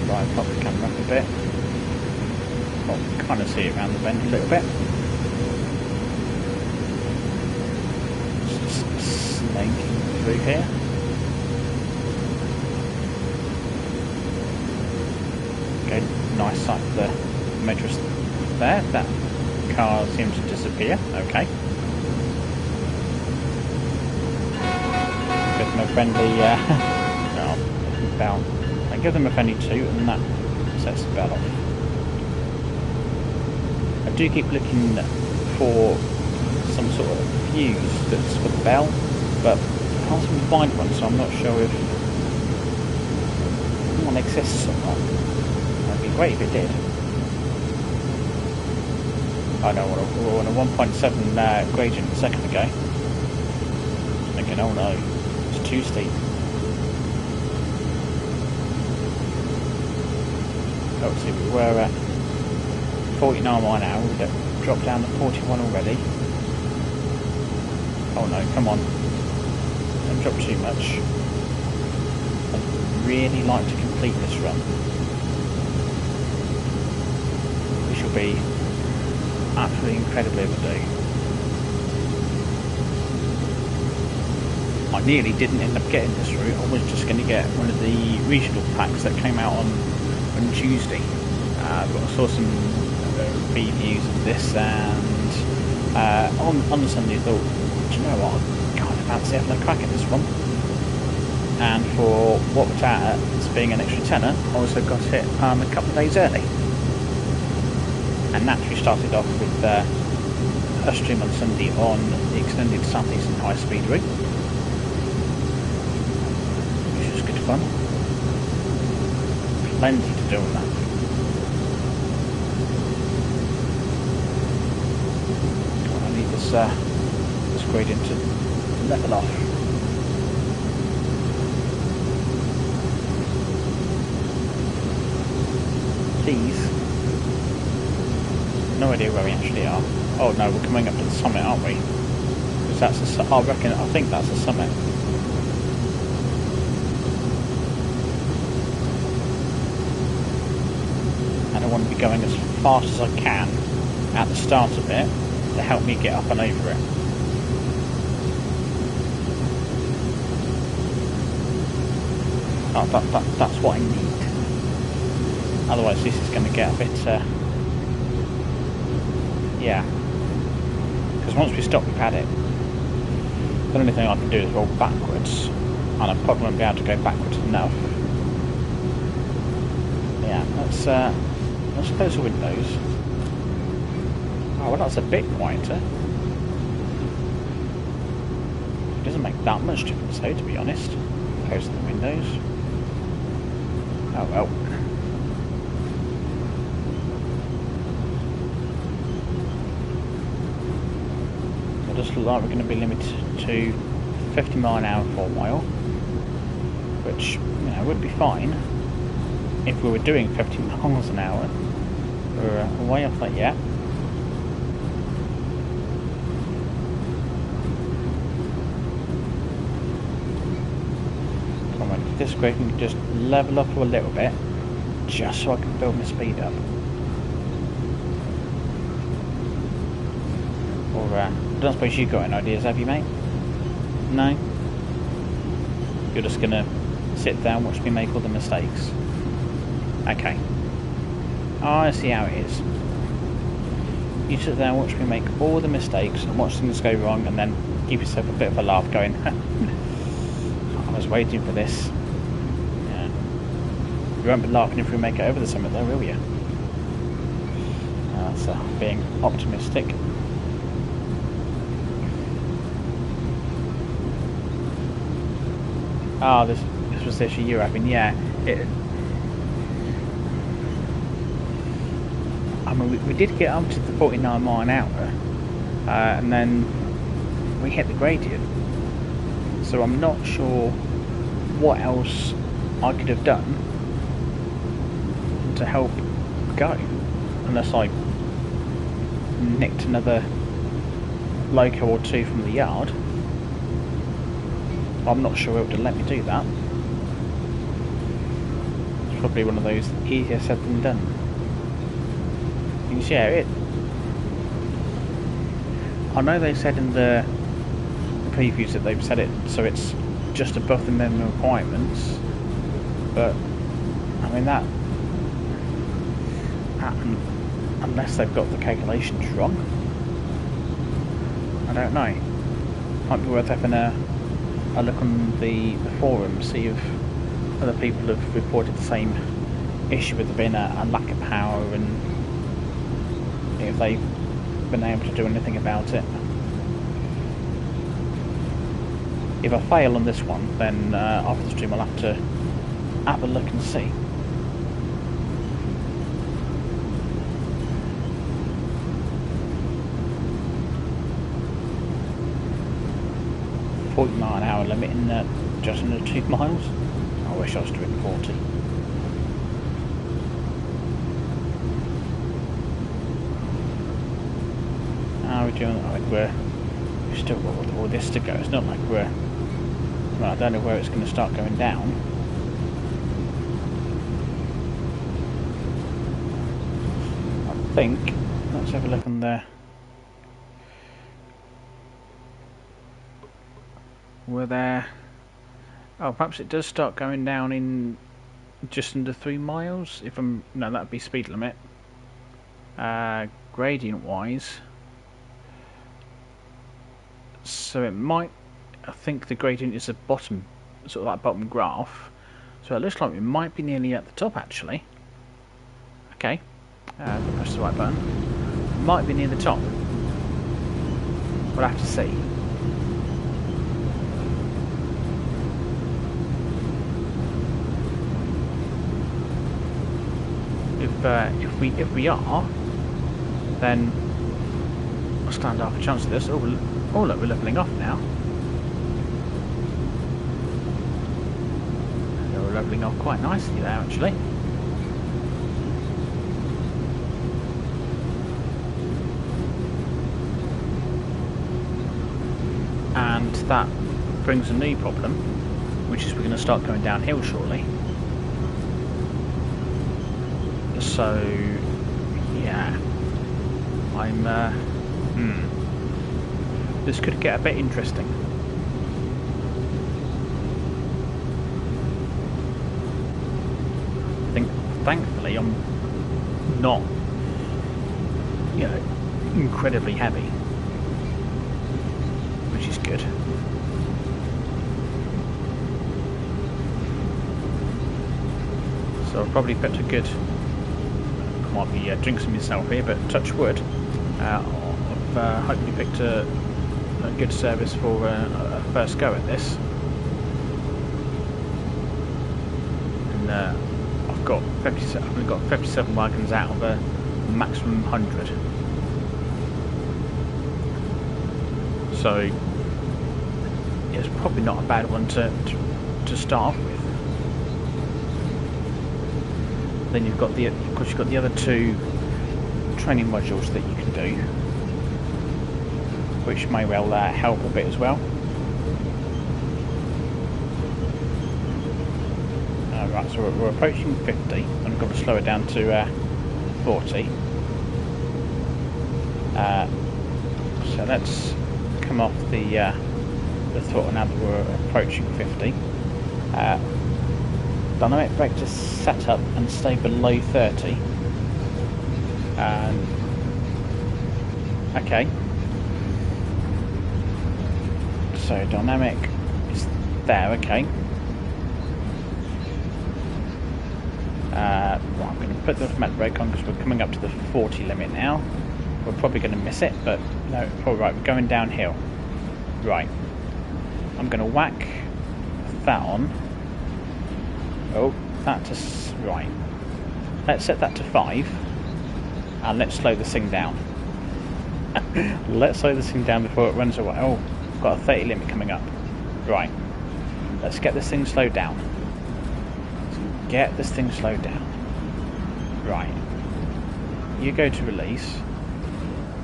right, pop the camera up a bit. Well, kind of see it around the bend a little bit. Just snaking through here. Okay, nice sight of the motorist there. That car seems to disappear. Okay. them a friendly bell. I give them a friendly toot and that sets the bell off. I do keep looking for some sort of fuse that's for the bell, but I can't seem to find one, so I'm not sure if one exists or not. That'd be great if it did. I know we're on a 1.7 gradient a second ago. Thinking, oh no, it's too steep. Oh, see, we were at 49 mile an hour, we've dropped down to 41 already. Oh no, come on. Don't drop too much. I'd really like to complete this run. Which will be absolutely incredibly overdue. I nearly didn't end up getting this route. I was just going to get one of the regional packs that came out on Tuesday. But I saw some previews of this, and on the Sunday I thought, do you know what, I kind of fancy having a crack at this one. And for what it's at, it's being an extra tenner, I also got it a couple of days early. And naturally started off with a stream on Sunday on the extended Southeastern high speed route, which was good fun. Plenty to do on that. I need this gradient to level off. Please. No idea where we actually are. Oh no, we're coming up to the summit, aren't we? Because that's I think that's the summit. And I want to be going as fast as I can at the start of it to help me get up and over it. Oh, that's what I need. Otherwise this is going to get a bit... yeah, because once we stop we've had it. The only thing I can do is roll backwards, and I probably won't be able to go backwards enough. Yeah, let's close the windows. Oh, well, that's a bit quieter. It doesn't make that much difference though, to be honest. Close the windows. Oh well. Does look like we're going to be limited to 50 mile an hour for a while, which, you know, would be fine if we were doing 50 miles an hour. We're way off that yet. Come on, if this gradient can just level up a little bit, just so I can build my speed up. Or I don't suppose you've got any ideas, have you, mate? No? You're just gonna sit there and watch me make all the mistakes? Okay. Oh, I see how it is. You sit there and watch me make all the mistakes and watch things go wrong, and then give yourself a bit of a laugh going, I was waiting for this. Yeah. You won't be laughing if we make it over the summit though, will you? That's being optimistic. Oh, this was the issue you were having, yeah. I mean, we did get up to the 49 mile an hour, and then we hit the gradient. So I'm not sure what else I could have done to help go, unless I nicked another loco or two from the yard. I'm not sure it would let me do that. It's probably one of those easier said than done. You can share it. I know they said in the previews that they've said it so it's just above the minimum requirements, but I mean that unless they've got the calculations wrong, I don't know. Might be worth having a I'll look on the forum, see if other people have reported the same issue with there being a lack of power, and if they've been able to do anything about it. If I fail on this one, then after the stream I'll have to have a look and see. .40-mile-an-hour limit in just under 2 miles. I wish I was doing 40. How are we doing? Like we've still got all this to go. It's not like we're... Well, I don't know where it's going to start going down. I think... Let's have a look on there. We're there. Oh, perhaps it does start going down in just under 3 miles. If I'm... No, that'd be speed limit. Gradient-wise... So it might... I think the gradient is the bottom, sort of that bottom graph. So it looks like we might be nearly at the top, actually. Okay. Press the right button. Might be near the top. We'll have to see. If we are, then I'll stand half a chance of this. Oh look, we're levelling off now. We're levelling off quite nicely there, actually. And that brings a new problem, which is we're going to start going downhill shortly. So, yeah, this could get a bit interesting. I think, thankfully, I'm not, incredibly heavy, which is good. So I've probably picked a good... Might be jinxing myself here, but touch wood. I've hopefully picked a good service for a first go at this. And I've got 57 wagons out of a maximum 100. So it's probably not a bad one to start off with. Then you've got the other two training modules that you can do, which may well help a bit as well. Right, so we're approaching 50. I'm going to slow it down to 40. So let's come off the throttle now that we're approaching 50. Dynamic brake to set up and stay below 30. Okay. So dynamic is there, okay. Right, I'm going to put the automatic brake on because we're coming up to the 40 limit now. We're probably going to miss it, but no, probably right, we're going downhill. Right. I'm going to whack that on. Oh, that's right. Let's set that to 5, and let's slow this thing down. Let's slow this thing down before it runs away. Oh, I've got a 30 limit coming up. Right. Let's get this thing slowed down. Get this thing slowed down. Right. You go to release.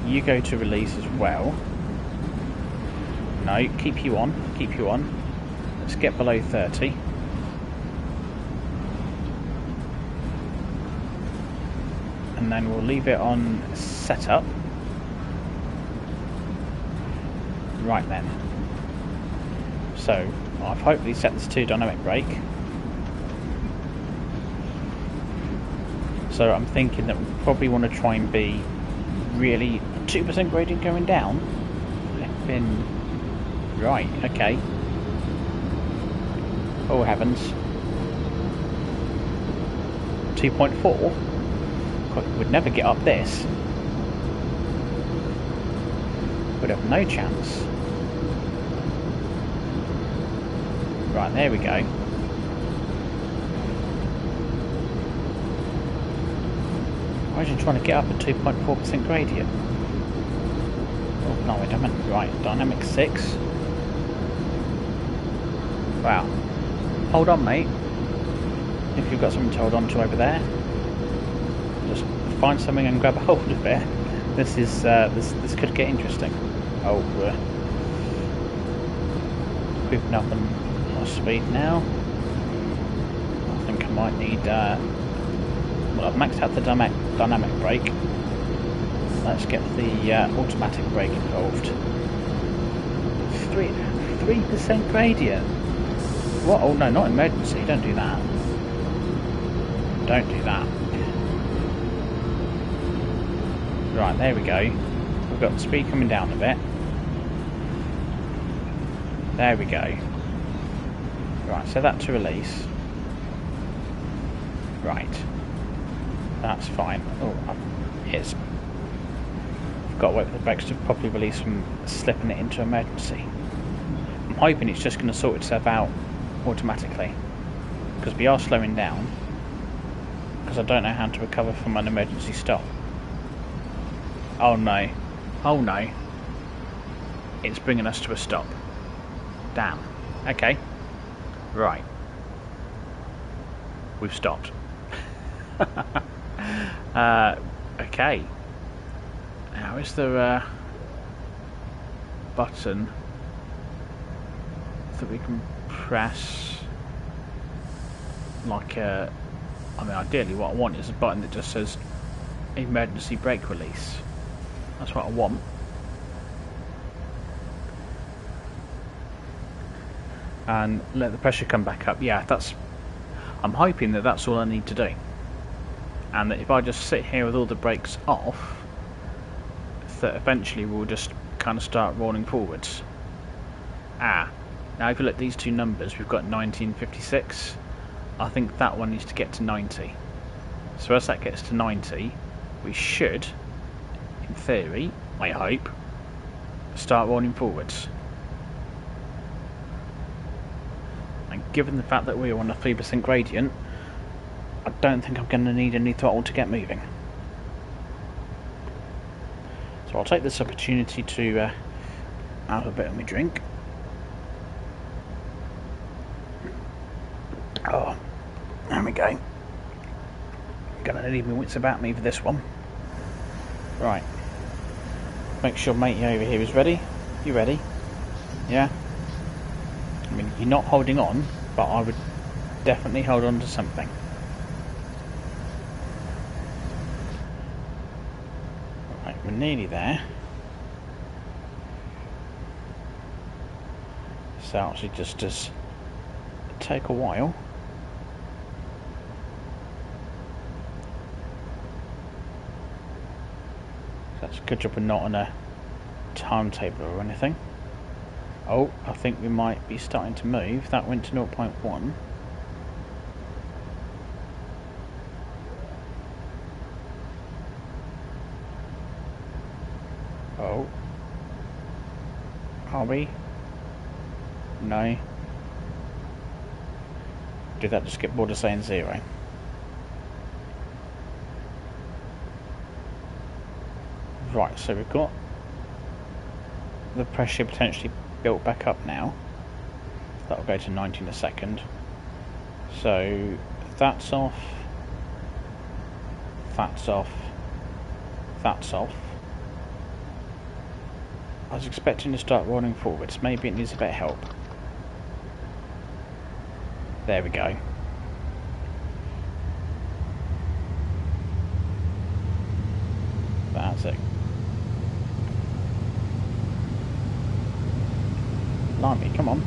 You go to release as well. No, keep you on. Keep you on. Let's get below 30. And then we'll leave it on setup. Right then. So I've hopefully set this to dynamic brake. So I'm thinking that we probably want to try and be really 2% gradient going down. Flipping right, okay. Oh heavens. 2.4? God, we'd never get up this. Would have no chance. Right, there we go. Imagine trying to get up a 2.4% gradient. Oh no, I don't mean right. Dynamic 6. Wow. Hold on, mate. If you've got something to hold on to over there, just find something and grab a hold of it. This is this could get interesting. Oh, we're creeping up on our speed now. I think I might need. Well, I've maxed out the dynamic brake. Let's get the automatic brake involved. 3% gradient. What? Oh no, not emergency. Don't do that. Don't do that. Right, there we go. We've got the speed coming down a bit. There we go. Right, set that to release. Right. That's fine. Oh, it's... I've got to wait for the brakes to properly release from slipping it into emergency. I'm hoping it's just going to sort itself out automatically. Because we are slowing down. Because I don't know how to recover from an emergency stop. Oh no. Oh no. It's bringing us to a stop. Damn. Okay. Right. We've stopped. Okay. Now is there a button that we can press? Like a... I mean, ideally what I want is a button that just says emergency brake release. That's what I want. And let the pressure come back up. Yeah, that's... I'm hoping that that's all I need to do. And that if I just sit here with all the brakes off, that eventually we'll just kind of start rolling forwards. Now if you look at these two numbers, we've got 1956. I think that one needs to get to 90. So as that gets to 90, we should, in theory, I hope, start rolling forwards. And given the fact that we are on a 3% gradient, I don't think I'm going to need any throttle to get moving. So I'll take this opportunity to have a bit of my drink. Oh, there we go. I'm going to need my wits about me for this one. Right. Make sure matey over here is ready. You ready? Yeah? I mean, you're not holding on, but I would definitely hold on to something. Right, we're nearly there. So actually just does take a while. That's a good job we're not on a timetable or anything. Oh, I think we might be starting to move. That went to 0.1. Oh. Are we? No. Did that just get bored of saying 0? Right, so we've got the pressure potentially built back up now. That'll go to 90 in a second. So that's off. That's off. That's off. I was expecting to start rolling forwards. Maybe it needs a bit of help. There we go. That's it. Blimey, come on.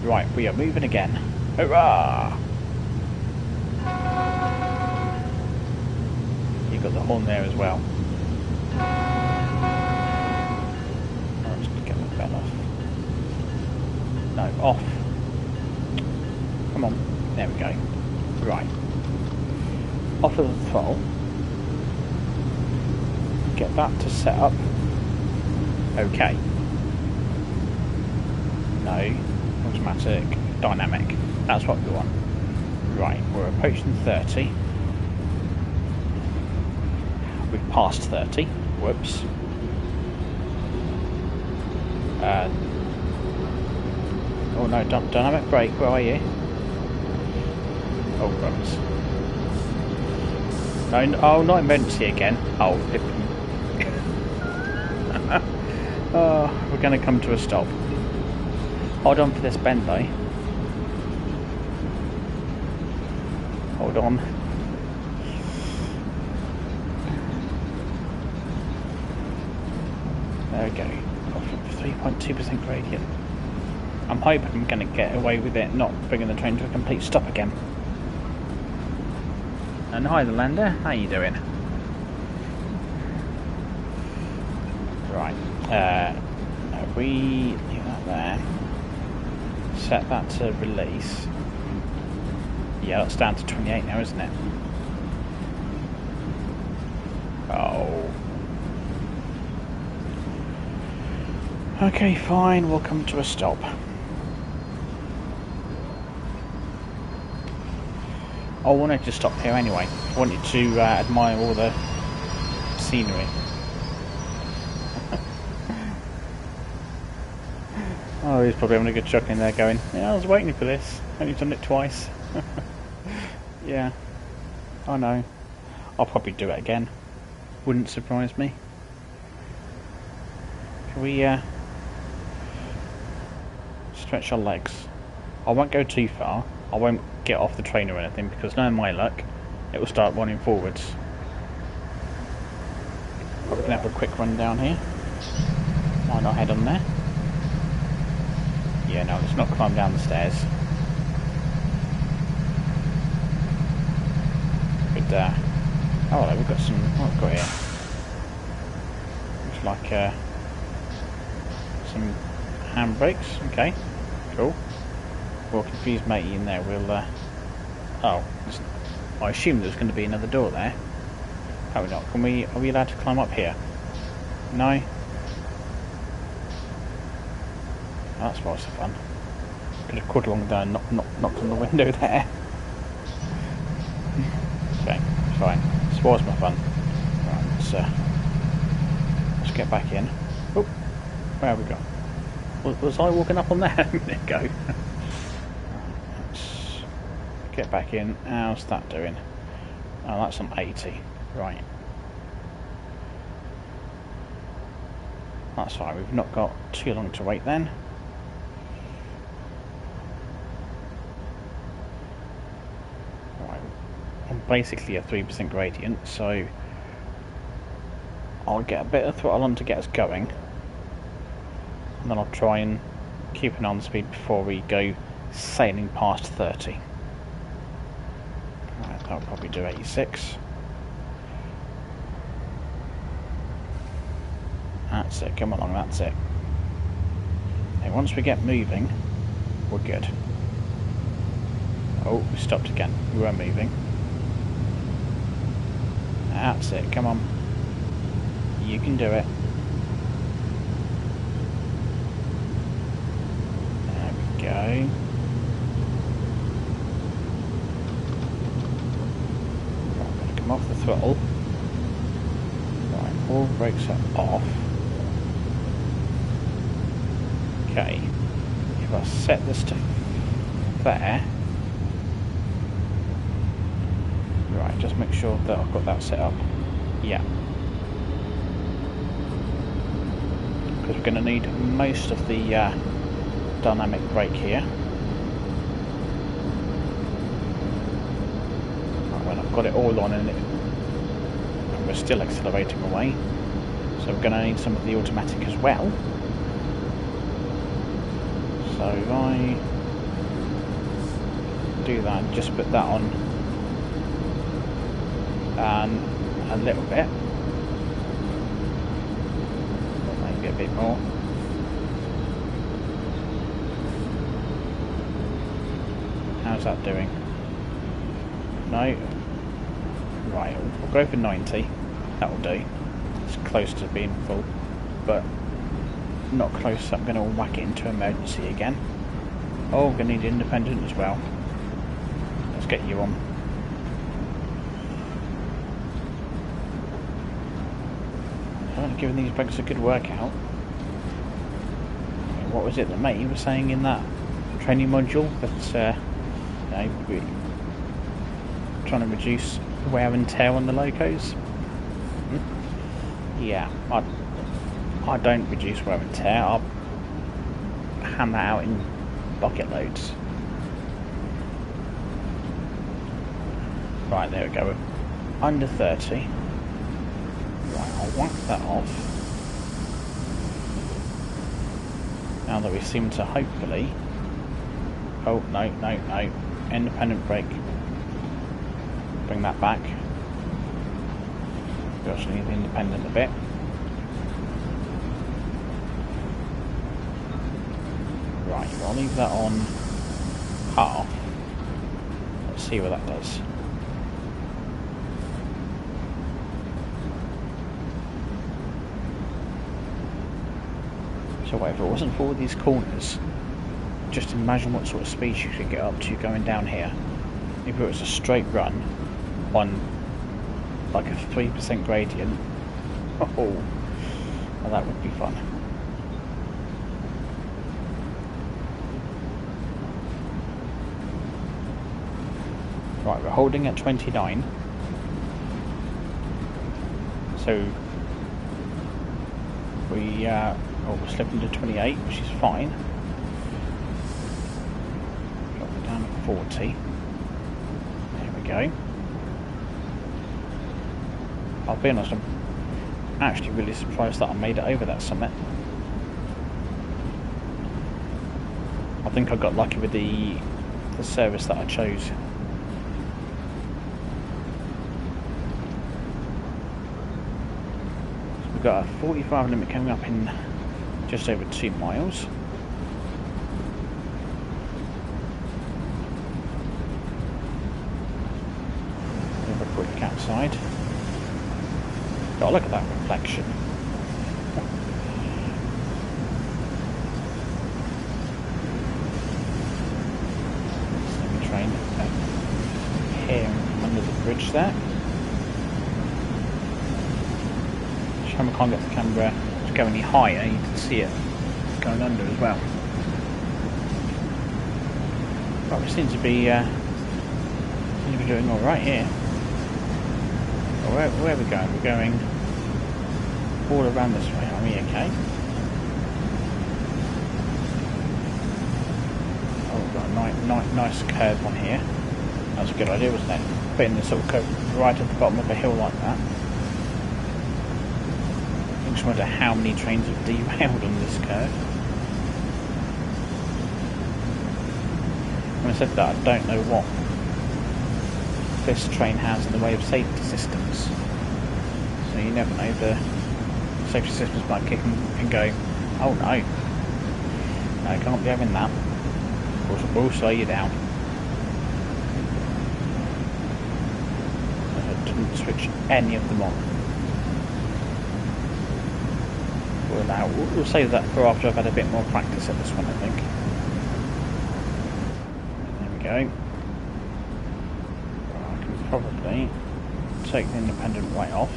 Right, we are moving again. Hurrah! You've got the horn there as well. I'll just get the bell off. off. Come on. There we go. Right. Off of the throttle. Get that to set up. Okay. No. Automatic. Dynamic. That's what we want. Right. We're approaching 30. We've passed 30. Whoops. Oh no, dynamic brake, where are you? Oh, crumbs. No, oh, not emergency again. Oh, oh, we're going to come to a stop. Hold on for this bend though. Hold on. There we go. 3.2% gradient. I'm hoping I'm going to get away with it, not bringing the train to a complete stop again. And hi, the lander. How you doing? Right. If we leave that there, set that to release. Yeah, that's down to 28 now, isn't it? Oh. Okay, fine. We'll come to a stop. I wanted to stop here anyway. I wanted to admire all the scenery. Oh, he's probably having a good chuckle in there going, yeah, I was waiting for this. Only done it twice. Yeah, I know. I'll probably do it again. Wouldn't surprise me. Can we stretch our legs? I won't go too far. I won't get off the train or anything because knowing my luck, it will start running forwards. We can have a quick run down here. Why not head on there? Yeah, no, let's not climb down the stairs. Good, oh, we've got some, what have we got here? Looks like some handbrakes, okay, cool. We'll confuse matey in there, we'll, oh, I assumed there was going to be another door there. Probably not. Are we allowed to climb up here? No? Oh, that's lots of fun. Could have crawled along there and knocked on the window there. Okay, fine. Spoils my fun. Right, let's get back in. Oh, where have we gone? Was I walking up on there a minute ago? Let's get back in. How's that doing? Oh, that's on 80. Right. That's fine. We've not got too long to wait then. Right. I'm basically a 3% gradient, so I'll get a bit of throttle on to get us going. And then I'll try and keep an on speed before we go sailing past 30. Right, that'll probably do 86. That's it, come along, that's it. And once we get moving, we're good. Oh, we stopped again. We were moving. That's it, come on. You can do it. There we go. Right, I'm going to come off the throttle. Right, all brakes are off. Okay, if I set this to there, right, just make sure that I've got that set up. Yeah, because we're going to need most of the dynamic brake here. Right, when I've got it all on and we're still accelerating away, so we're going to need some of the automatic as well. So if I do that and just put that on and a little bit, maybe a bit more. How's that doing? No. Right, we'll go for 90. That'll do. It's close to being full, but not close. I'm going to whack it into emergency again. Oh, we're going to need independent as well. Let's get you on. I haven't given these bugs a good workout. What was it that Matey was saying in that training module? That we're trying to reduce wear and tear on the locos. Yeah, I don't reduce wear and tear. I'll hand that out in bucket loads. Right, there we go. We're under 30. Right, I'll whack that off. Now that we seem to hopefully... Oh, no. Independent brake. Bring that back. We also need the independent a bit. Right, I'll leave that on half. Let's see what that does. So wait, if it wasn't for all these corners, just imagine what sort of speed you could get up to going down here. If it was a straight run on like a 3% gradient, oh, well, that would be fun. Right, we're holding at 29. So we're slipping to 28, which is fine. Drop it down to 40. There we go. I'll be honest, I'm actually really surprised that I made it over that summit. I think I got lucky with the service that I chose. We've got a 45 limit coming up in just over 2 miles. Have a quick outside. Oh, look at that reflection. Semi-train here under the bridge there. I can't get the camera to go any higher, you can see it going under as well. But we seem to be doing alright here. Well, where are we going? We're going all around this way, are we okay? Oh, we've got a nice curve on here. That was a good idea, wasn't it? Putting the sort of curve right at the bottom of a hill like that. I just wonder how many trains have derailed on this curve. When I said that, I don't know what this train has in the way of safety systems. So you never know, the safety systems might kick and go, oh no, I can't be having that. We'll slow you down. I didn't switch any of them on. We'll save that for after I've had a bit more practice at this one, I think. There we go. I can probably take the independent weight off.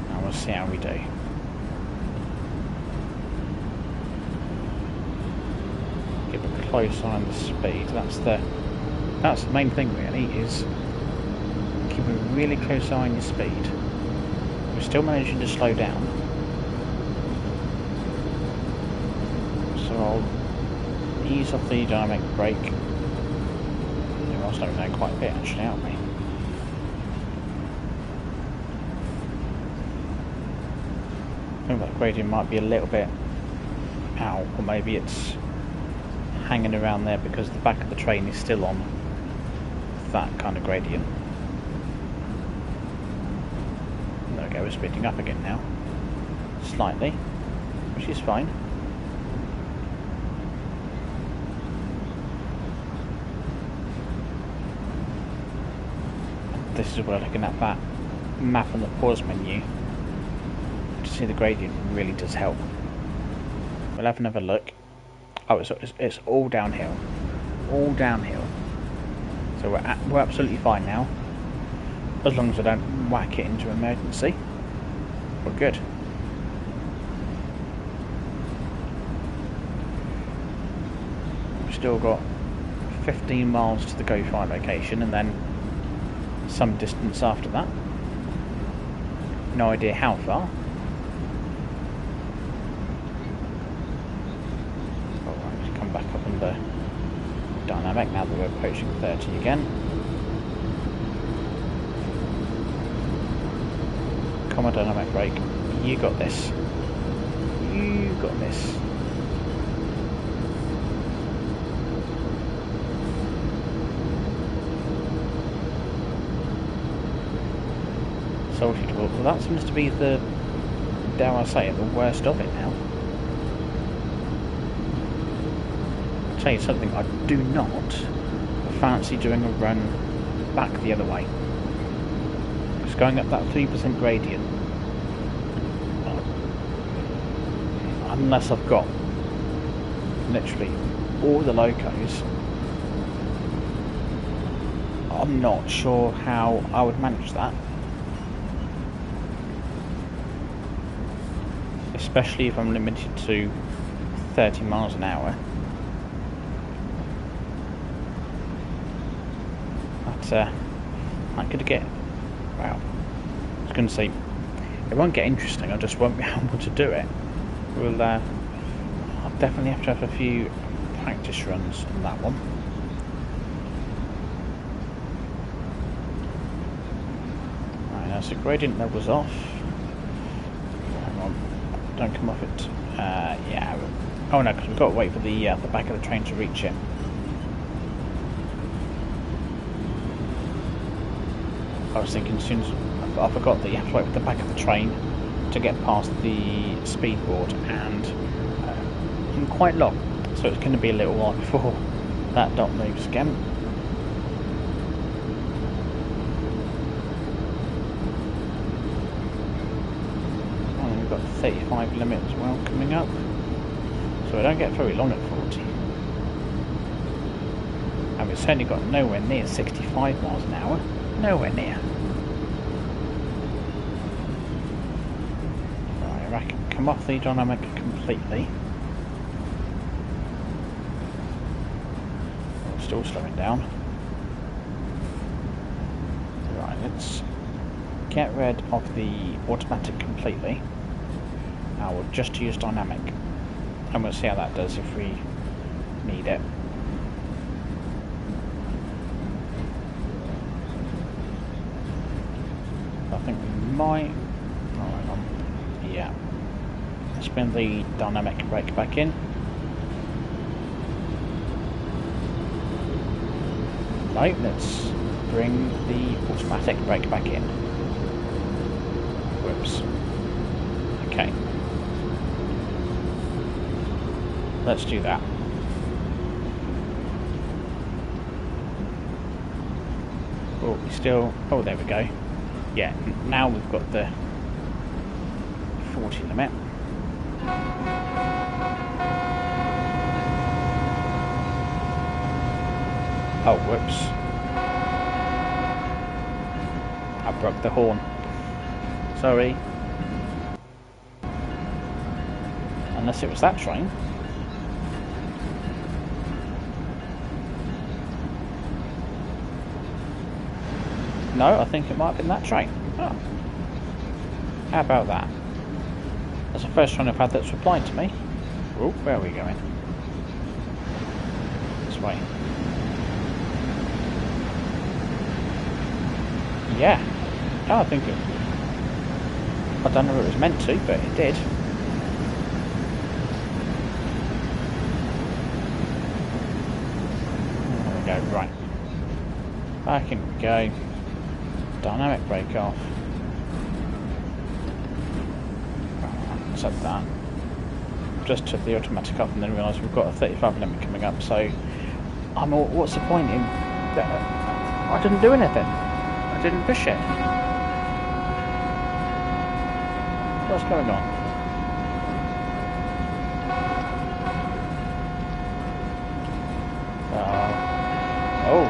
And we'll see how we do. Keep a close eye on the speed. That's the main thing really, is keep a really close eye on your speed. We're still managing to slow down, so I'll ease off the dynamic brake. We're all slowing down quite a bit actually, aren't we? I think that gradient might be a little bit out, or maybe it's hanging around there because the back of the train is still on that kind of gradient. We're speeding up again now, slightly, which is fine. this is where looking at that map on the pause menu to see the gradient really does help. We'll have another look. Oh, it's all downhill. All downhill. So we're absolutely fine now. As long as I don't whack it into emergency. We're good. We've still got 15 miles to the Go Fire location and then some distance after that. No idea how far. Alright, come back up on the dynamic now that we're approaching 30 again. Come on, dynamic brake. You got this. You got this. Salted. Well, that seems to be the, dare I say it, the worst of it now. I'll tell you something, I do not fancy doing a run back the other way. Just going up that 3% gradient, unless I've got literally all the locos, I'm not sure how I would manage that. Especially if I'm limited to 30 miles an hour. That could get, well, I was going to say, it won't get interesting, I just won't be able to do it. We'll, I'll definitely have to have a few practice runs on that one. Right, now so gradient level's off. Hang on. Don't come off it. Yeah. Oh no, because we've got to wait for the back of the train to reach it. I was thinking, as soon as I forgot that you have to wait for the back of the train to get past the speedboard, and quite long, so it's going to be a little while before that dot moves again. And we've got the 35 limit as well coming up, so I don't get very long at 40. And we've certainly got nowhere near 65 miles an hour. Nowhere near. Right, I can come off the dynamic completely. Still slowing down. Right, let's get rid of the automatic completely. I will just use dynamic, and we'll see how that does if we need it. I think we might. Oh, hang on. Yeah. Let's bring the dynamic brake back in. Right, let's bring the automatic brake back in. Whoops. Okay. Let's do that. Oh, we still. Oh, there we go. Yeah, now we've got the 40 limit. Oh, whoops. I broke the horn. Sorry. Unless it was that train. No, I think it might have been that train. Oh. How about that? That's the first train I've had that's replied to me. Oh, where are we going? This way. Yeah. Oh, I think it... I don't know if it was meant to, but it did. There we go, right. Back in we go. Dynamic brake off. Set that. Just took the automatic off and then realised we've got a 35 limit coming up, so I'm all, what's the point in that? I didn't do anything. I I didn't push it. What's going on? Oh.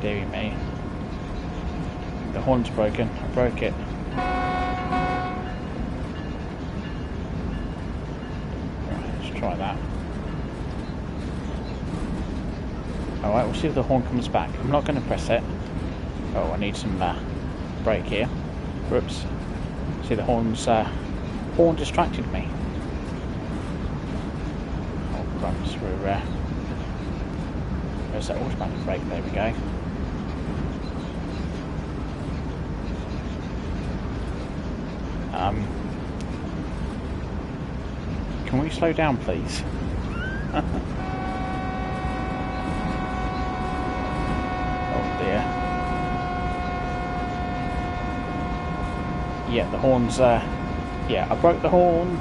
Deary me. The horn's broken. I broke it. Right, let's try that. Alright, we'll see if the horn comes back. I'm not going to press it. Oh, I need some brake here. Whoops. See, the horn distracted me. Oh, crumbs. Where's that automatic brake? There we go. Can we slow down, please? Oh dear. Yeah, the horn's yeah, I broke the horn.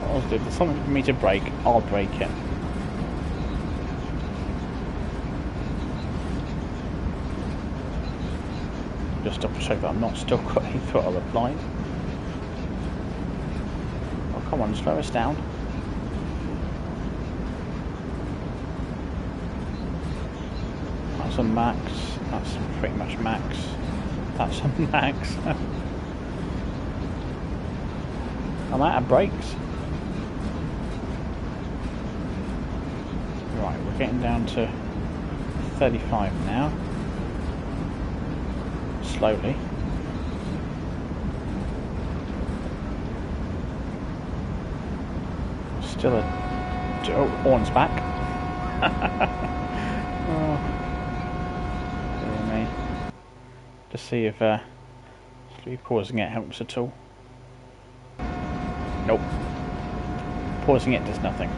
I'll do. If there's something for me to break, I'll break it. Just double check that I'm not still got a throttle applied. Oh, come on, slow us down. That's a max. That's pretty much max. That's a max. I'm out of brakes. Right, we're getting down to 35 now. Slowly. Still a... Oh, horn's back. Oh. Dear me. Just see if pausing it helps at all. Nope. Pausing it does nothing.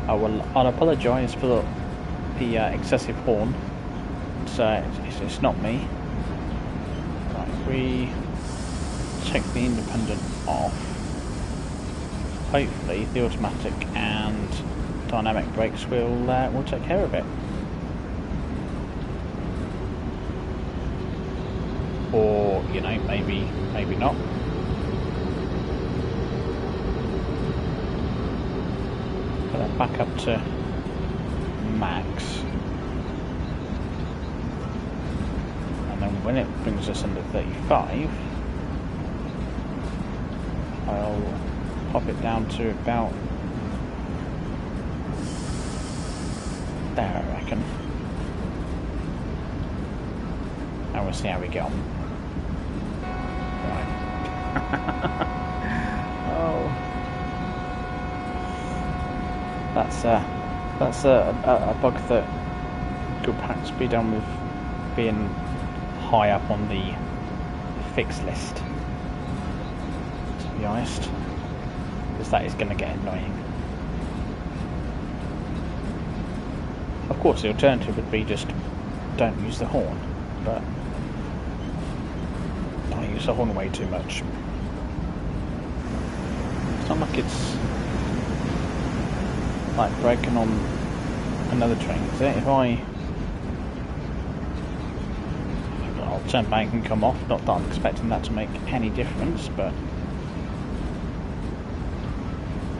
I'll apologise for the excessive horn. It's not me. Right, if we take the independent off, hopefully the automatic and dynamic brakes will take care of it. Or, you know, maybe not. Put that back up to max. And then when it brings us under 35, I'll pop it down to about there, I reckon. And we'll see how we get on. Right. Oh. That's a bug that could perhaps be done with being high up on the fix list, to be honest, because that is going to get annoying. Of course, the alternative would be just don't use the horn, but I use the horn way too much. It's not like it's like braking on another train, is it? If I'll turn back and come off, not that I'm expecting that to make any difference, but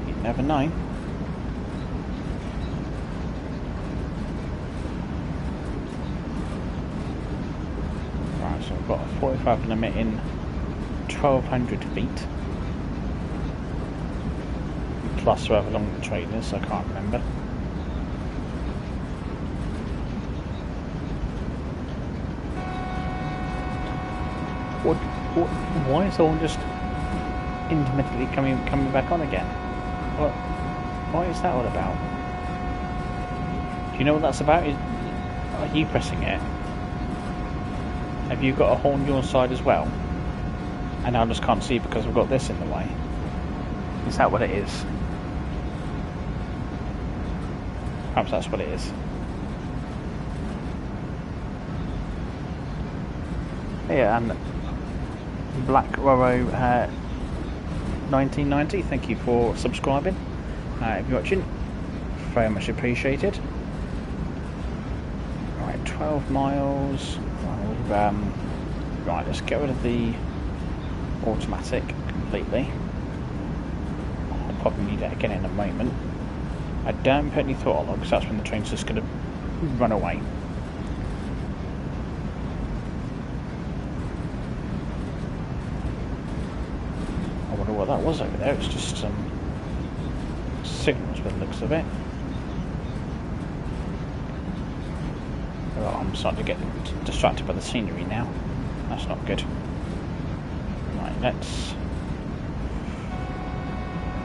you never know. Right, so I've got a 45 limit in 1200 feet. Plus however long the train is, I can't remember. Why is someone just intermittently coming back on again? Why is that all about? Do you know what that's about? Are you pressing it? Have you got a horn your side as well? And I just can't see because we've got this in the way. Is that what it is? Perhaps that's what it is. Yeah, and Black Roro 1990, thank you for subscribing. If you're watching, very much appreciated. Right, 12 miles. Right, let's get rid of the automatic completely. I'll probably need it again in a moment. I don't put any throttle on because that's when the train's just going to run away. I wonder what that was over there. It's just some signals by the looks of it. Well, I'm starting to get distracted by the scenery now. That's not good. Right, let's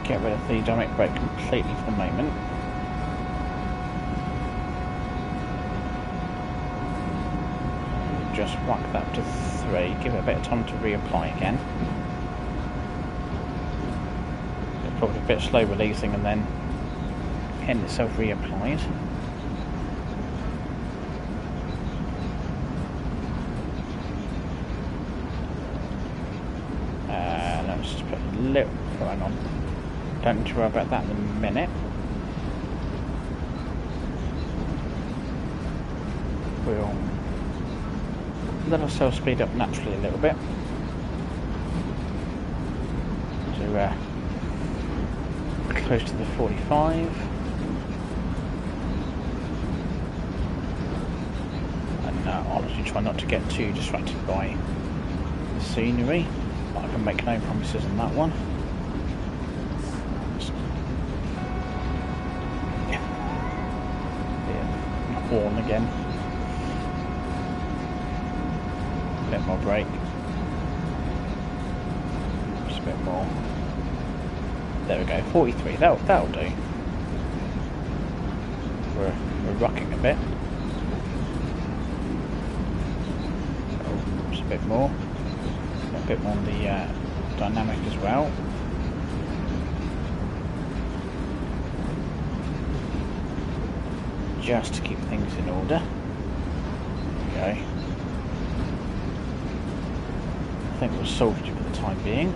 get rid of the dynamic brake completely for the moment. Just whack that up to 3, give it a bit of time to reapply again. It's probably a bit slow releasing and then getting itself reapplied. Let's just put a little hang on. Don't need to worry about that in a minute. We'll let ourselves speed up naturally a little bit to close to the 45, and honestly try not to get too distracted by the scenery, but I can make no promises on that one. Yeah, horn again. A bit more brake. Just a bit more. There we go, 43. That'll do. We're rocking a bit. Oh, just a bit more. A bit more on the dynamic as well. Just to keep things in order. There we go. I think we'll solve it for the time being.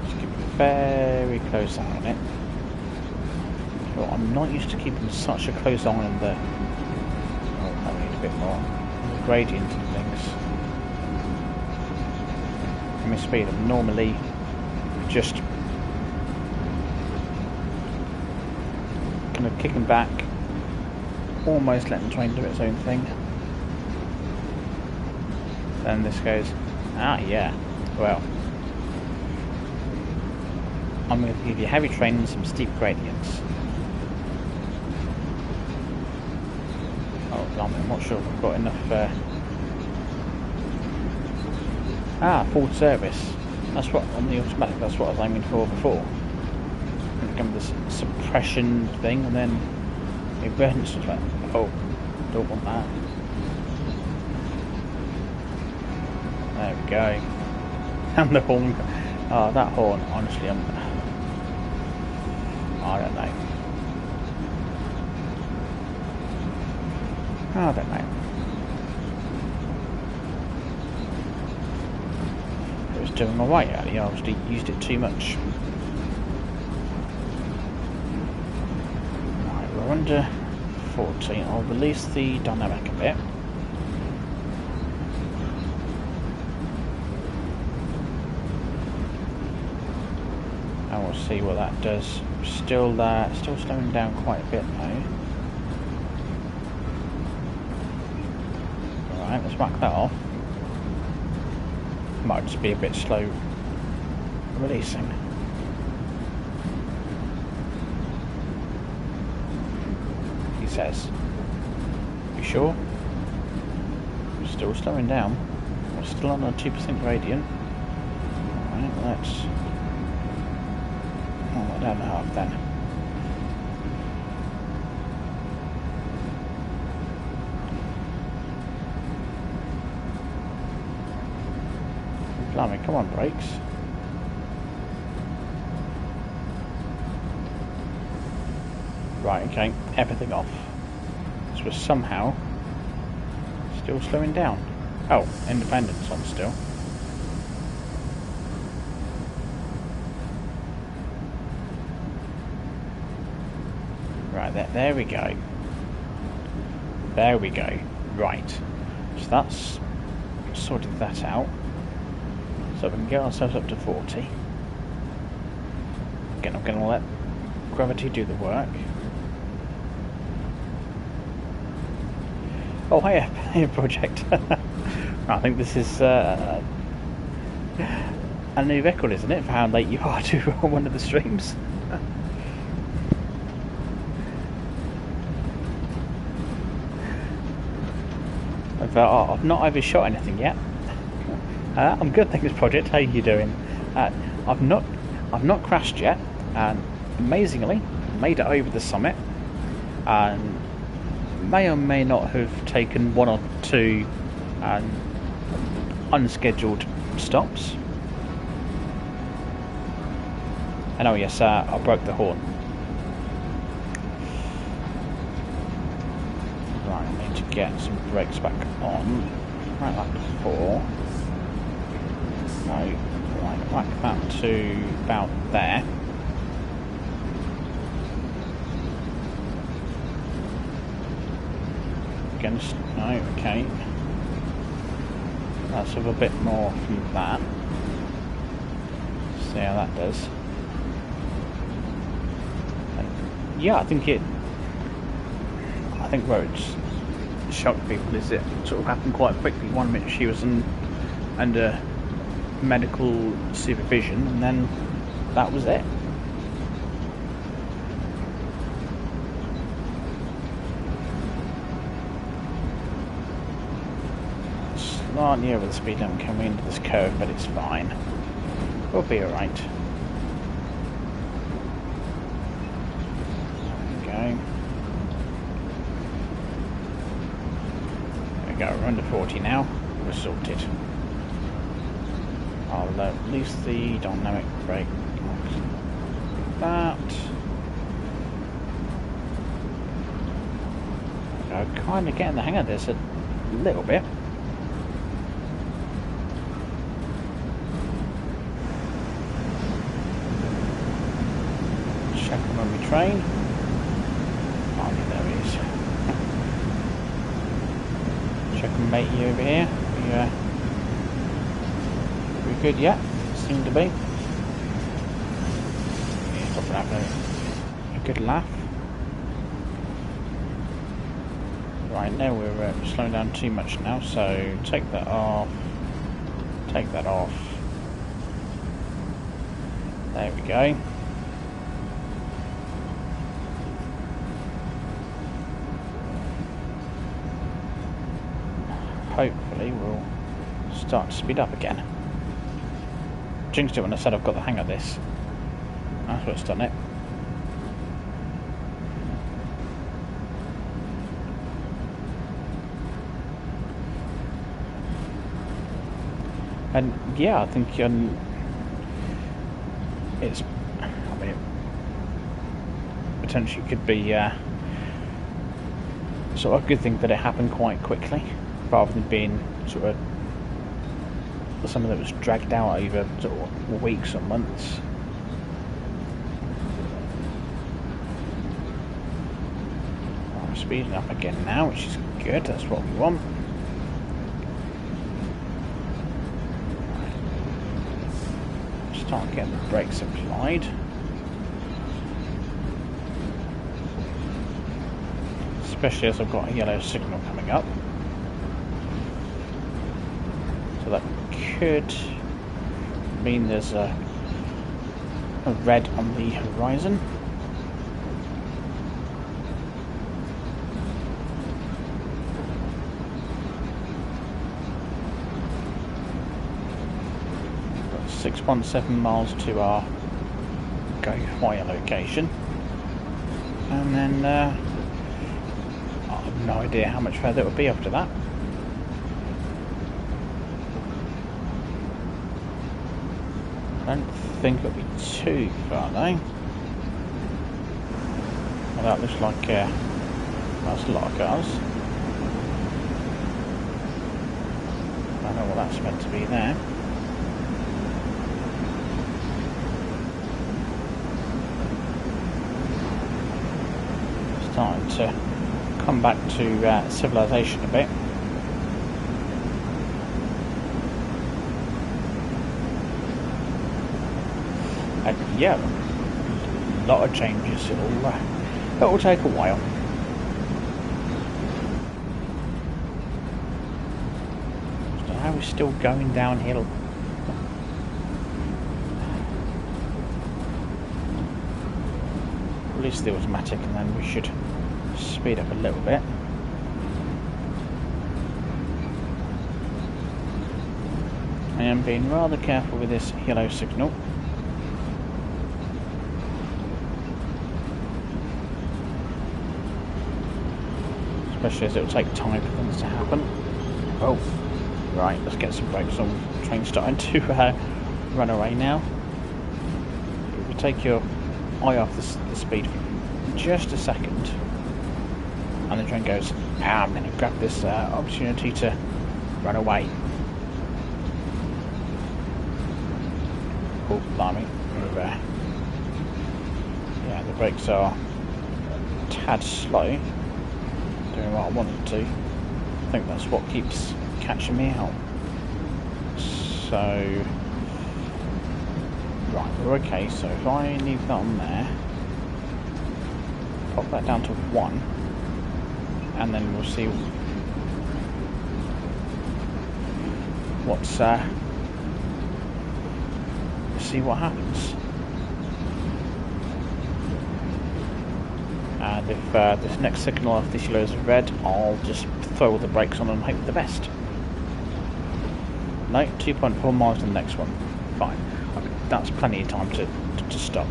Just keep a very close eye on it. Well, I'm not used to keeping such a close eye on the. Oh, I need a bit more. The gradient and things. At my speed, I'm normally just kind of kicking back, almost letting the train do its own thing. Then this goes, yeah, well, I'm going to give you heavy train and some steep gradients. Oh, I'm not sure if I've got enough, full service. That's what, on the automatic, that's what I was aiming for before. Come with this suppression thing, and then it burns, just like, oh, don't want that. There we go. And the horn. Oh, that horn, honestly, I don't know. I don't know. It was doing alright earlier, I obviously used it too much. Right, we're under 14. I'll release the dynamic a bit. And we'll see what that does. Still slowing down quite a bit though. Alright, let's whack that off. Might just be a bit slow releasing. He says. You sure? Still slowing down. We're still on a 2% gradient. Alright, let's down to half then. Blimey, come on, brakes. Right, okay, everything off. This was somehow still slowing down. Oh, independence on still. Right, there we go. There we go. Right. So that's sorted that out. So we can get ourselves up to 40. Again, I'm going to let gravity do the work. Oh, hiya, project. I think this is a new record, isn't it, for how late you are to one of the streams? I've not overshot anything yet. I'm good, thanks, project. How are you doing? I've not crashed yet, and amazingly made it over the summit, and may or may not have taken one or two unscheduled stops. And oh yes, I broke the horn. Right, I need to get some brakes back on. Right, like 4. No, like that to about there. Against, no, okay. Let's have a bit more from that. See how that does. And yeah, I think where it's shocked people is it sort of happened quite quickly. 1 minute she was under medical supervision, and then that was it. Slightly over the speed limit coming into this curve, but it's fine. We'll be alright. There we go, we're under 40 now. We're sorted. I'll release the dynamic brake like that. I'm kind of getting the hang of this a little bit. Check on my train. Oh, yeah, there he is. Check and mate you over here. We good yet? Seem to be. Stop and have a good laugh. Right, now we're slowing down too much now, so take that off. Take that off. There we go. Hopefully we'll start to speed up again. Jinxed it when I said I've got the hang of this. That's what's done it. And yeah, I think it's, I mean, it potentially could be sort of a good thing that it happened quite quickly, rather than being sort of something that was dragged out over sort of weeks or months. I'm speeding up again now, which is good. That's what we want. Start getting the brakes applied. Especially as I've got a yellow signal coming up. So that could mean there's a red on the horizon. Got 6.7 miles to our go fire location, and then I have no idea how much further it will be after that. I don't think it'll be too far though. Well, that looks like that's a lot of cars. I don't know what that's meant to be there. starting to come back to civilization a bit. And yeah, a lot of changes. It'll take a while. So now we're still going downhill. Release the automatic, and then we should speed up a little bit. I am being rather careful with this yellow signal. Especially as it will take time for things to happen. Oh, right, let's get some brakes on. The train's starting to run away now. If you take your eye off the speed for just a second, and the train goes, I'm going to grab this opportunity to run away. Oh, blimey. Yeah, the brakes are a tad slow. Doing what I wanted to. I think that's what keeps catching me out. So, right, we're okay. So if I leave that on there, pop that down to 1, and then we'll see what's see what happens. And if this next signal after this yellow is red, I'll just throw all the brakes on and hope for the best. No, 2.4 miles to the next one. Fine. Okay, that's plenty of time to stop.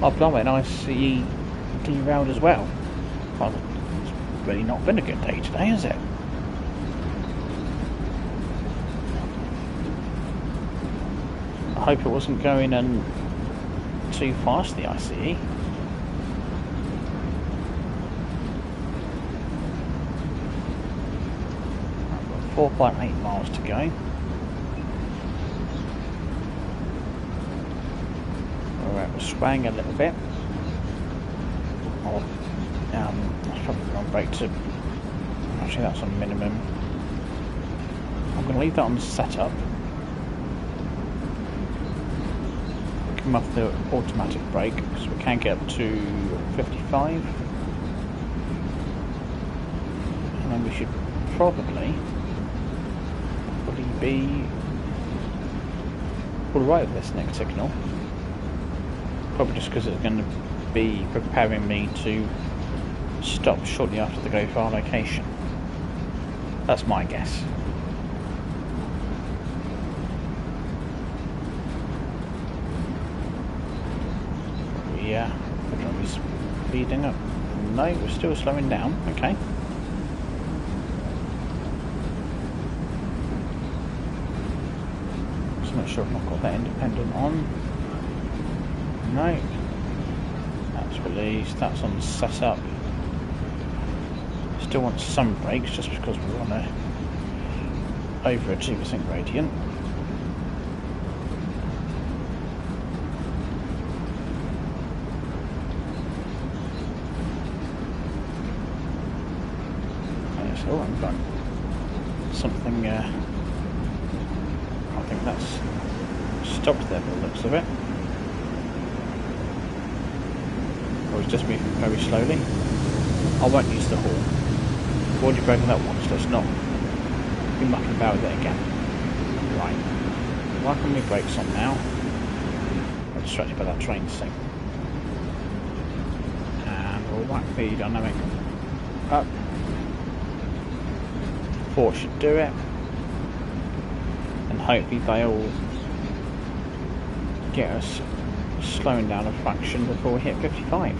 Oh, blimey, and I see derailed as well. Well, it's really not been a good day today, has it? I hope it wasn't going and too fast, the ICE. 4.8 miles to go. Alright, we're swaying a little bit. Oh, that's probably the wrong brake to... Actually, that's on minimum. I'm going to leave that on setup. Come off the automatic brake because we can get up to 55, and then we should probably be alright with this next signal. Probably just because it's going to be preparing me to stop shortly after the go far location. That's my guess. Yeah, we're going to be speeding up. No, we're still slowing down. Okay. Just not sure if I've got that independent on. No. That's released. That's on setup. Still want some brakes just because we're on over a 2% gradient. Oh, I've got something, I think that's stopped there by the looks of it. I was just moving very slowly. I won't use the horn. I've already broken that once, let's not be mucking about with it again. Right, wiping my brakes on now. I'm distracted by that train thing. And we'll whack the dynamic up. 4 should do it, and hopefully they'll get us slowing down a fraction before we hit 55.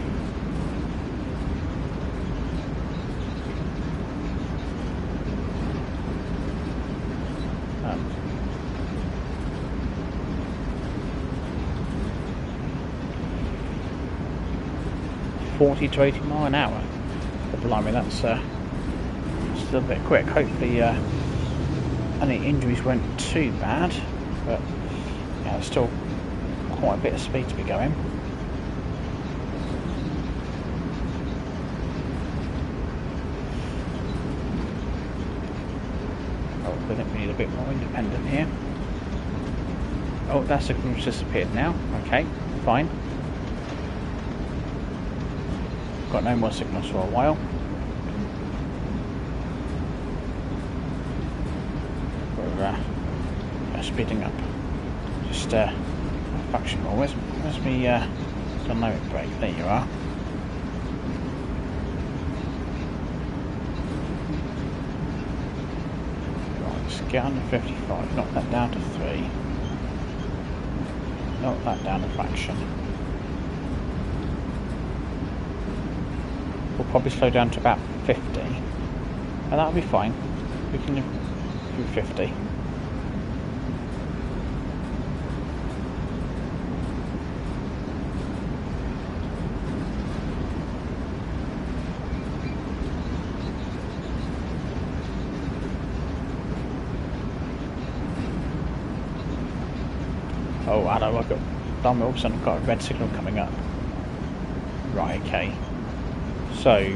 40 to 80 mile an hour. But blimey, that's still a bit quick. Hopefully any injuries weren't too bad, but yeah, there's still quite a bit of speed to be going. bit more independent here. Oh, that signal's disappeared now. Okay, fine. Got no more signals for a while. We're speeding up. Just a fraction more. Where's me dynamic brake? There you are. Right, let's get under 55. Knock that down to 3. Knock that down a fraction. We'll probably slow down to about 50. And that'll be fine. We can do 50. Oh, I know, I've got done all of a sudden I've got a red signal coming up. Right, okay. So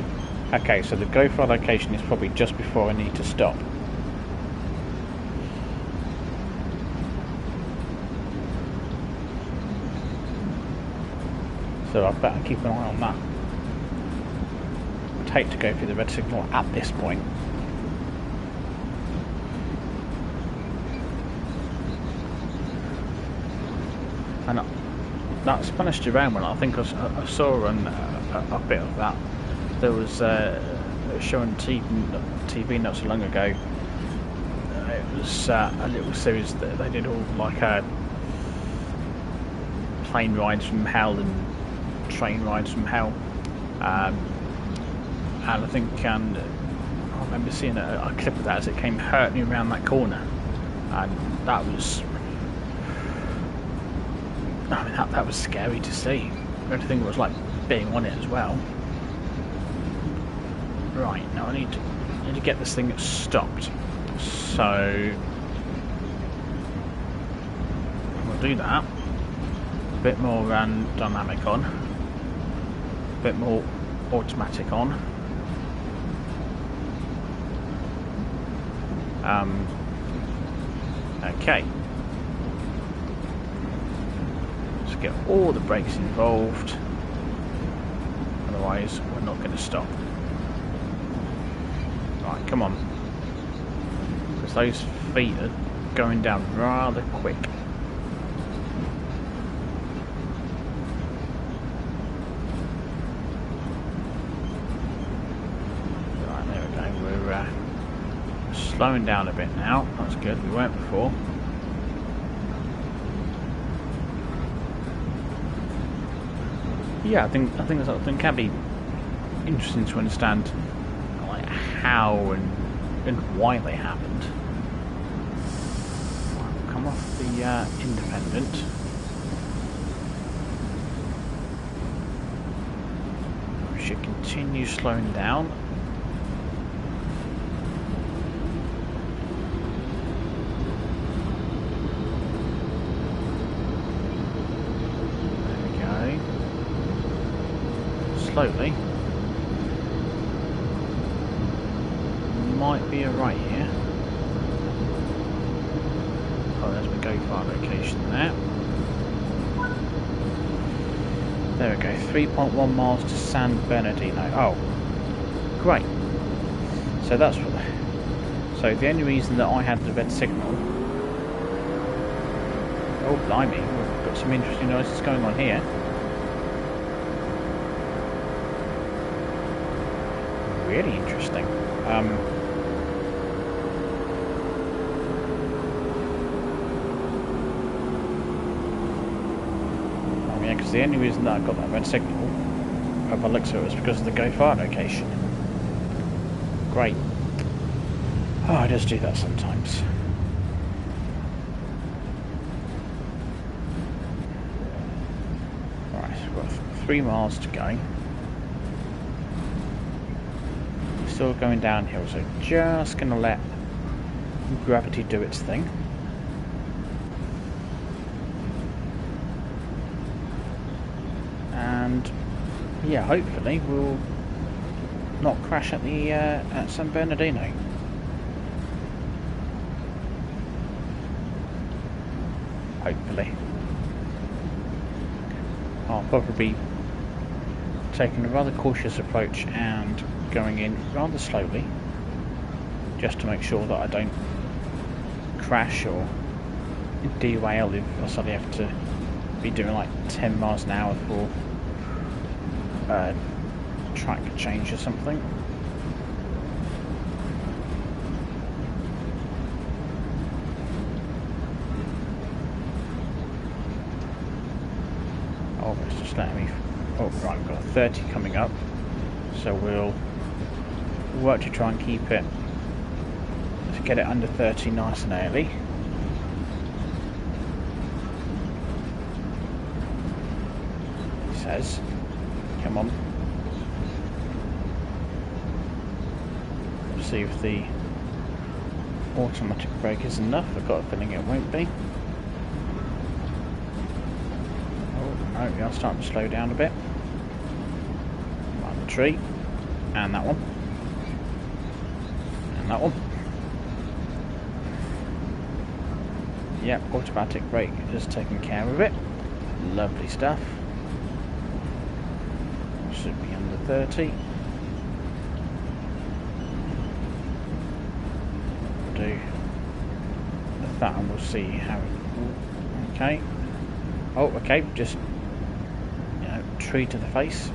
the go for location is probably just before I need to stop. So I better keep an eye on that. I'd hate to go through the red signal at this point. And that Spanish around when I think I saw a bit of that. There was showing TV not so long ago. It was a little series that they did all like plane rides from hell and train rides from hell. And I think I remember seeing a clip of that as it came hurtling around that corner, and that was. I mean, that was scary to see. Everything was like being on it as well. Right, now I need to get this thing stopped. So we'll do that. A bit more dynamic on. A bit more automatic on. Okay. Let's get all the brakes involved. Otherwise, we're not going to stop. Right, come on. Because those feet are going down rather quick. Right, there we go. We're slowing down a bit now. That's good. We weren't before. Yeah, I think that sort of thing can be interesting to understand, like how and why they happened. Right, we'll come off the independent. We should continue slowing down. Slowly. Might be a right here. Oh, there's my go far location there. There we go, 3.1 miles to San Bernadino. Oh, great. So that's what. So the only reason that I had the red signal. Oh, blimey, we've got some interesting noises going on here. Really interesting. Yeah, because the only reason that I got that red signal, by the looks of it, was because of the go far location. Great. Oh, I just do that sometimes. Right, we've got 3 miles to go. Still going downhill, so just going to let gravity do its thing. And yeah, hopefully we'll not crash at the at San Bernadino. I'll probably be taking a rather cautious approach and going in rather slowly, just to make sure that I don't crash or derail if I suddenly have to be doing like 10 miles an hour for a track change or something. Oh, it's just letting me. Oh, right, we've got 30 coming up, so we'll work to try and keep it, to get it under 30 nice and early. It says, come on. See if the automatic brake is enough. I've got a feeling it won't be. Oh, we are starting to slow down a bit. Right, the tree. And that one. And that one. Yep, automatic brake is taking care of it. Lovely stuff. Should be under 30. Do that and we'll see how it, okay. Oh, okay, just, you know, tree to the face.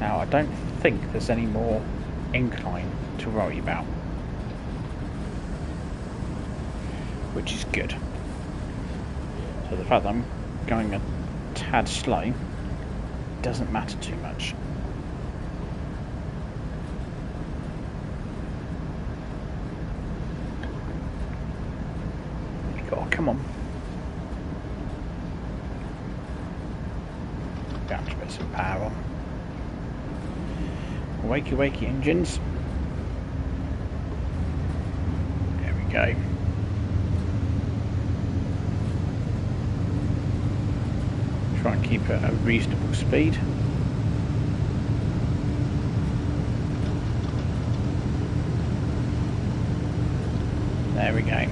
Now I don't think there's any more incline to worry about, which is good. So the fact that I'm going a tad slow doesn't matter too much. Oh, come on. Got to put some power on. Wakey wakey engines. There we go. Try and keep it at a reasonable speed. There we go.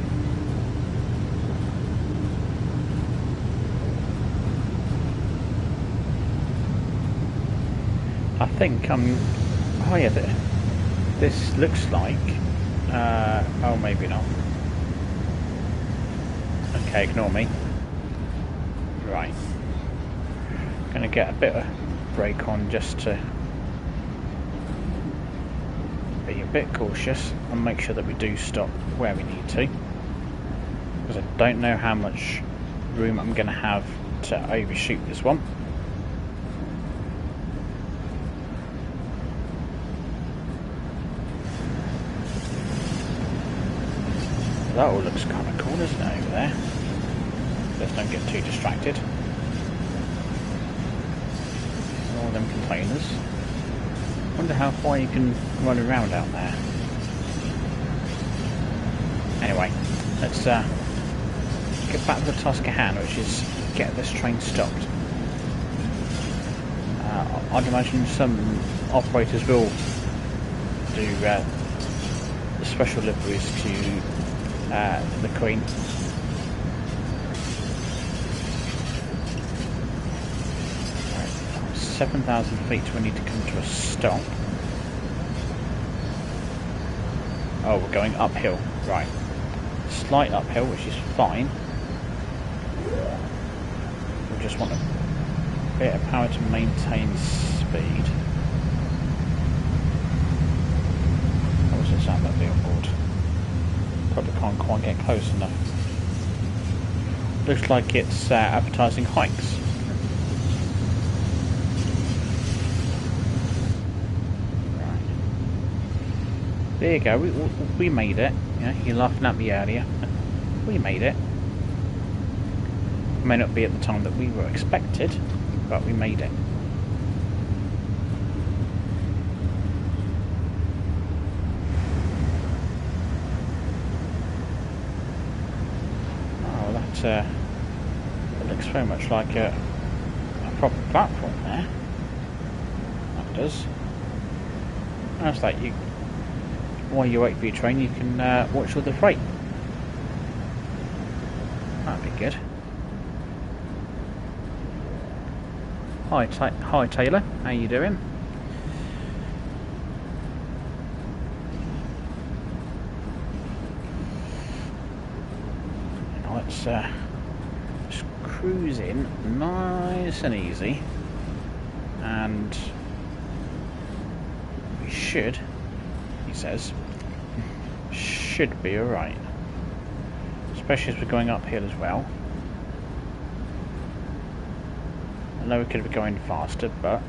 I think oh yeah, this looks like oh, maybe not. Okay, ignore me. Right. Gonna get a bit of brake on just to be a bit cautious and make sure that we do stop where we need to, because I don't know how much room I'm gonna have to overshoot this one. That all looks kind of cool, doesn't it, over there? Let's don't get too distracted. All them containers. Wonder how far you can run around out there. Anyway, let's get back to the task at hand, which is get this train stopped. I'd imagine some operators will do special liveries to the Queen. Right, 7,000 feet, so we need to come to a stop. Oh, we're going uphill. Right. Slight uphill, which is fine. We just want a bit of power to maintain speed. How does it sound, that billboard? Probably can't quite get close enough. Looks like it's advertising hikes. Right. There you go. We made it. Yeah, you're laughing at me earlier. We made it. May not be at the time that we were expected, but we made it. It looks very much like a proper platform there. That does. That's like you. While you wait for your train, you can watch all the freight good. Hi, hi Taylor. How you doing? Let's just cruise in nice and easy, and we should, he says, should be alright. Especially as we're going uphill as well. I know we could be going faster, but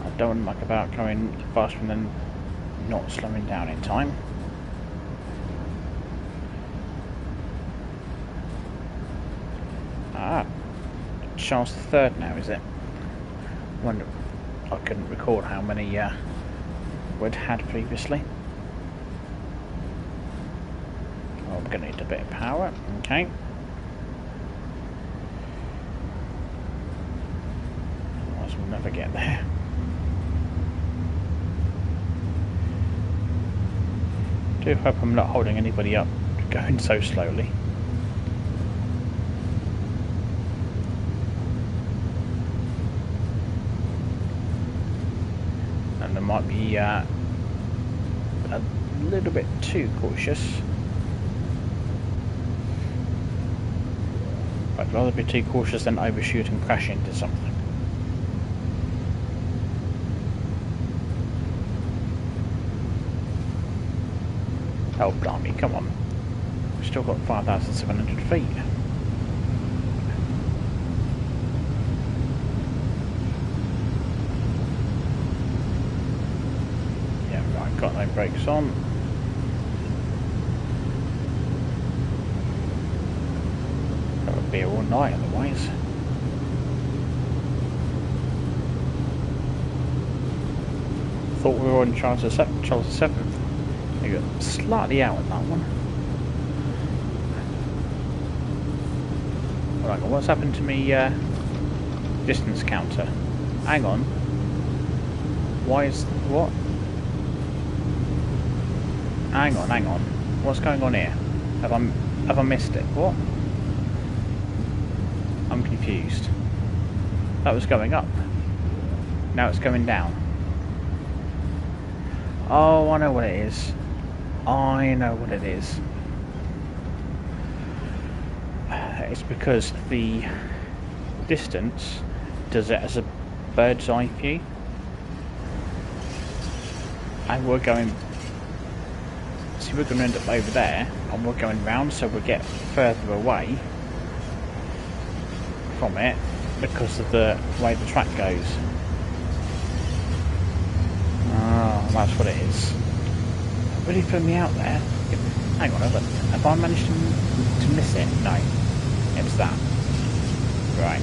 I don't muck about going faster and then not slowing down in time. Ah, Charles III now, is it? Wonder, I couldn't record how many we'd had previously. Oh, we're going to need a bit of power. Okay. Otherwise we'll never get there. Do hope I'm not holding anybody up going so slowly. And I might be a little bit too cautious. I'd rather be too cautious than overshoot and crash into something. Oh blimey, come on. We've still got 5,700 feet. Yeah, right, got no brakes on. That would be here all night otherwise. Thought we were on Charles VII. You got slightly out on that one. Right, what's happened to me distance counter? Hang on. Why is what? Hang on. What's going on here? Have I missed it? What? I'm confused. That was going up. Now it's going down. Oh, I know what it is. I know what it is. It's because the distance does it as a bird's eye view. And we're going... See, we're going to end up over there, and we're going round, so we'll get further away from it because of the way the track goes. Oh, that's what it is. Really threw me out there. Hang on, have I managed to miss it? No. It was that. Right.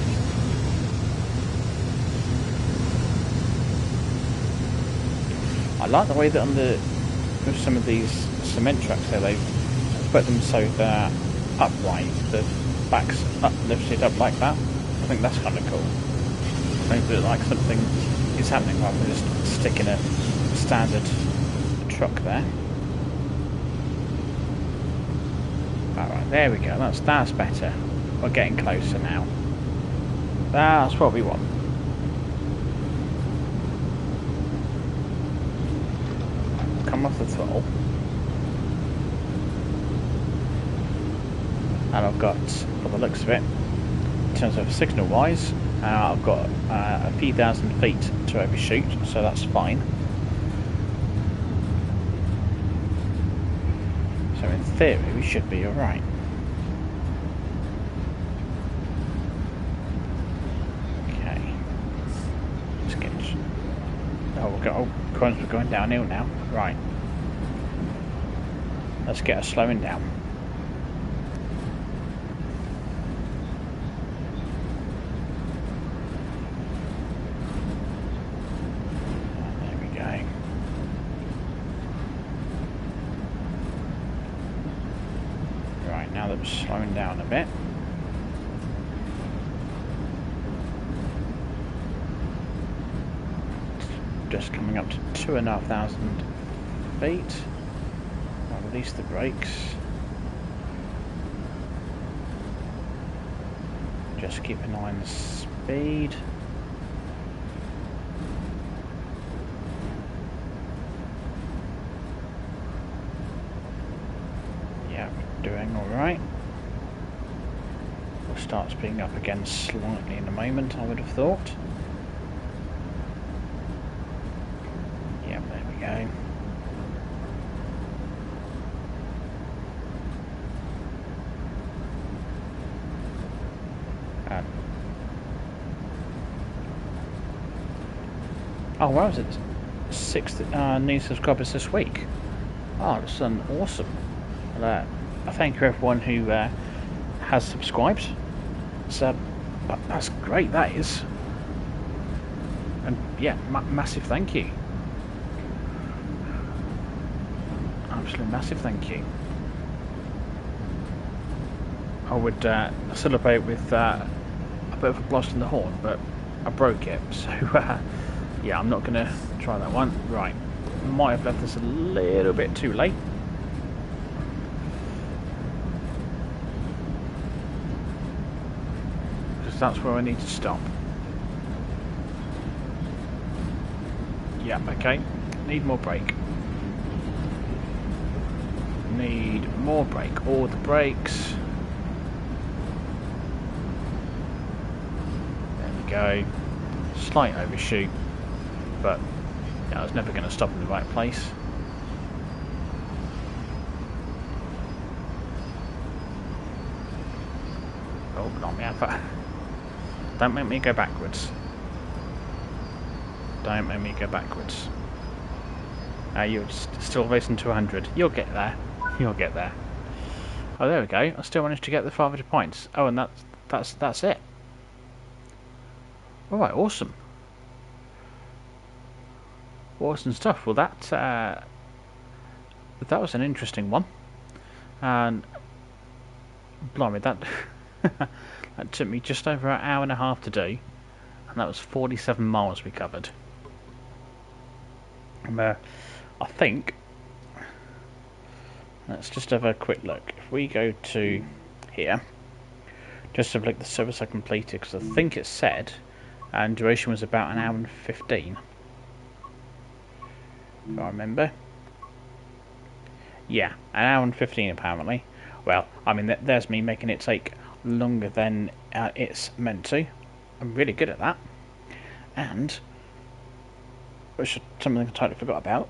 I like the way that with some of these cement trucks there, they've put them so they're upright, the back's lifted up like that. I think that's kind of cool. Makes it like something is happening rather than just sticking a standard truck there. Alright, there we go. That's better. We're getting closer now. That's what we want. Come off the throttle. And I've got, by the looks of it, in terms of signal wise, I've got a few thousand feet to overshoot, so that's fine. So in theory we should be alright. Okay. Let's get... we're going downhill now. Right. Let's get us slowing down. Now that we're slowing down a bit. Just coming up to 2,500 feet. I'll release the brakes. Just keep an eye on the speed. Yeah, doing alright. We'll start speeding up again slightly in a moment, I would have thought. Yeah, there we go. Oh, wow, is it 6 new subscribers this week? Oh, that's awesome. I thank you everyone who has subscribed. So that's great, that is. And yeah, massive thank you. Absolutely massive thank you. I would celebrate with a bit of a blast in the horn, but I broke it, so yeah, I'm not going to try that one. Right, might have left this a little bit too late. Because that's where I need to stop. Yeah, okay. Need more brake. Need more brake. All the brakes. There we go. Slight overshoot. But yeah, I was never going to stop in the right place. Oh, not me. Don't make me go backwards. Don't make me go backwards. You're still racing to 100. You'll get there. You'll get there. Oh, there we go. I still managed to get the 500 points. Oh, and that's it. All right, awesome. Awesome stuff. Well, that was an interesting one, and blimey, that that took me just over an hour and a half to do, and that was 47 miles we covered. I think let's just have a quick look. If we go to here, just have a look at the service I completed, because I think it said and duration was about an hour and 15. If I remember. Yeah, an hour and 15 apparently. Well, I mean, there's me making it take longer than it's meant to. I'm really good at that. And, which is something I totally forgot about,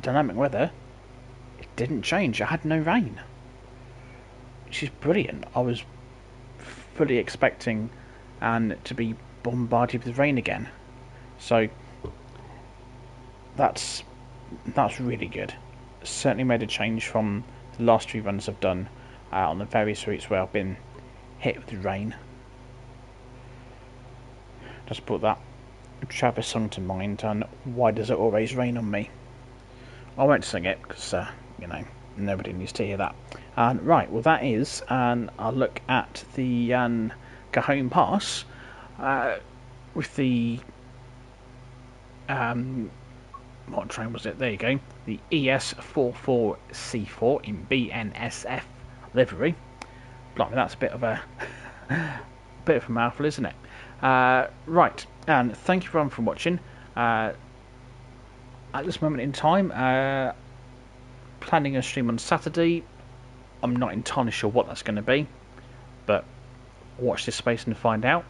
dynamic weather, it didn't change. I had no rain. Which is brilliant. I was fully expecting to be bombarded with rain again. So, that's really good. Certainly made a change from the last 3 runs I've done on the various routes where I've been hit with rain. Just brought that Travis song to mind, and why does it always rain on me? I won't sing it because you know, nobody needs to hear that. Right, well that is, and I'll look at the Cajon Pass with the what train was it? There you go. The ES44C4 in BNSF livery. Blimey, that's a bit of a mouthful, isn't it? Right, and thank you everyone for watching. At this moment in time, planning a stream on Saturday. I'm not entirely sure what that's going to be, but watch this space and find out.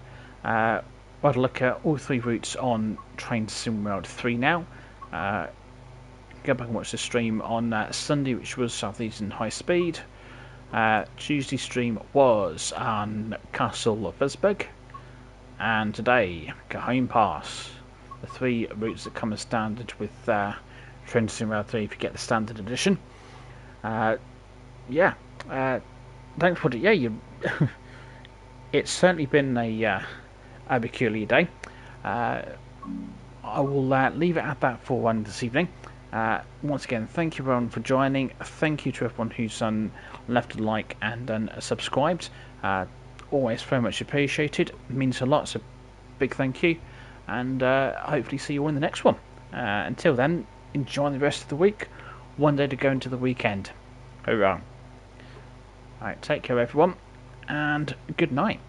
I'll look at all 3 routes on Train Sim World 3 now. Go back and watch the stream on Sunday, which was Southeastern High Speed. Tuesday stream was on Castle of Vesburg, and today Cajon Pass. The 3 routes that come as standard with Train Sim World 3 if you get the standard edition. Yeah, thanks for it. Yeah, you. It's certainly been a peculiar day. I will leave it at that for one this evening. Once again, thank you everyone for joining. Thank you to everyone who's left a like and subscribed. Always very much appreciated. It means a lot, so big thank you. And hopefully see you all in the next one. Until then, enjoy the rest of the week. One day to go into the weekend. Hoorah. Alright, take care everyone, and good night.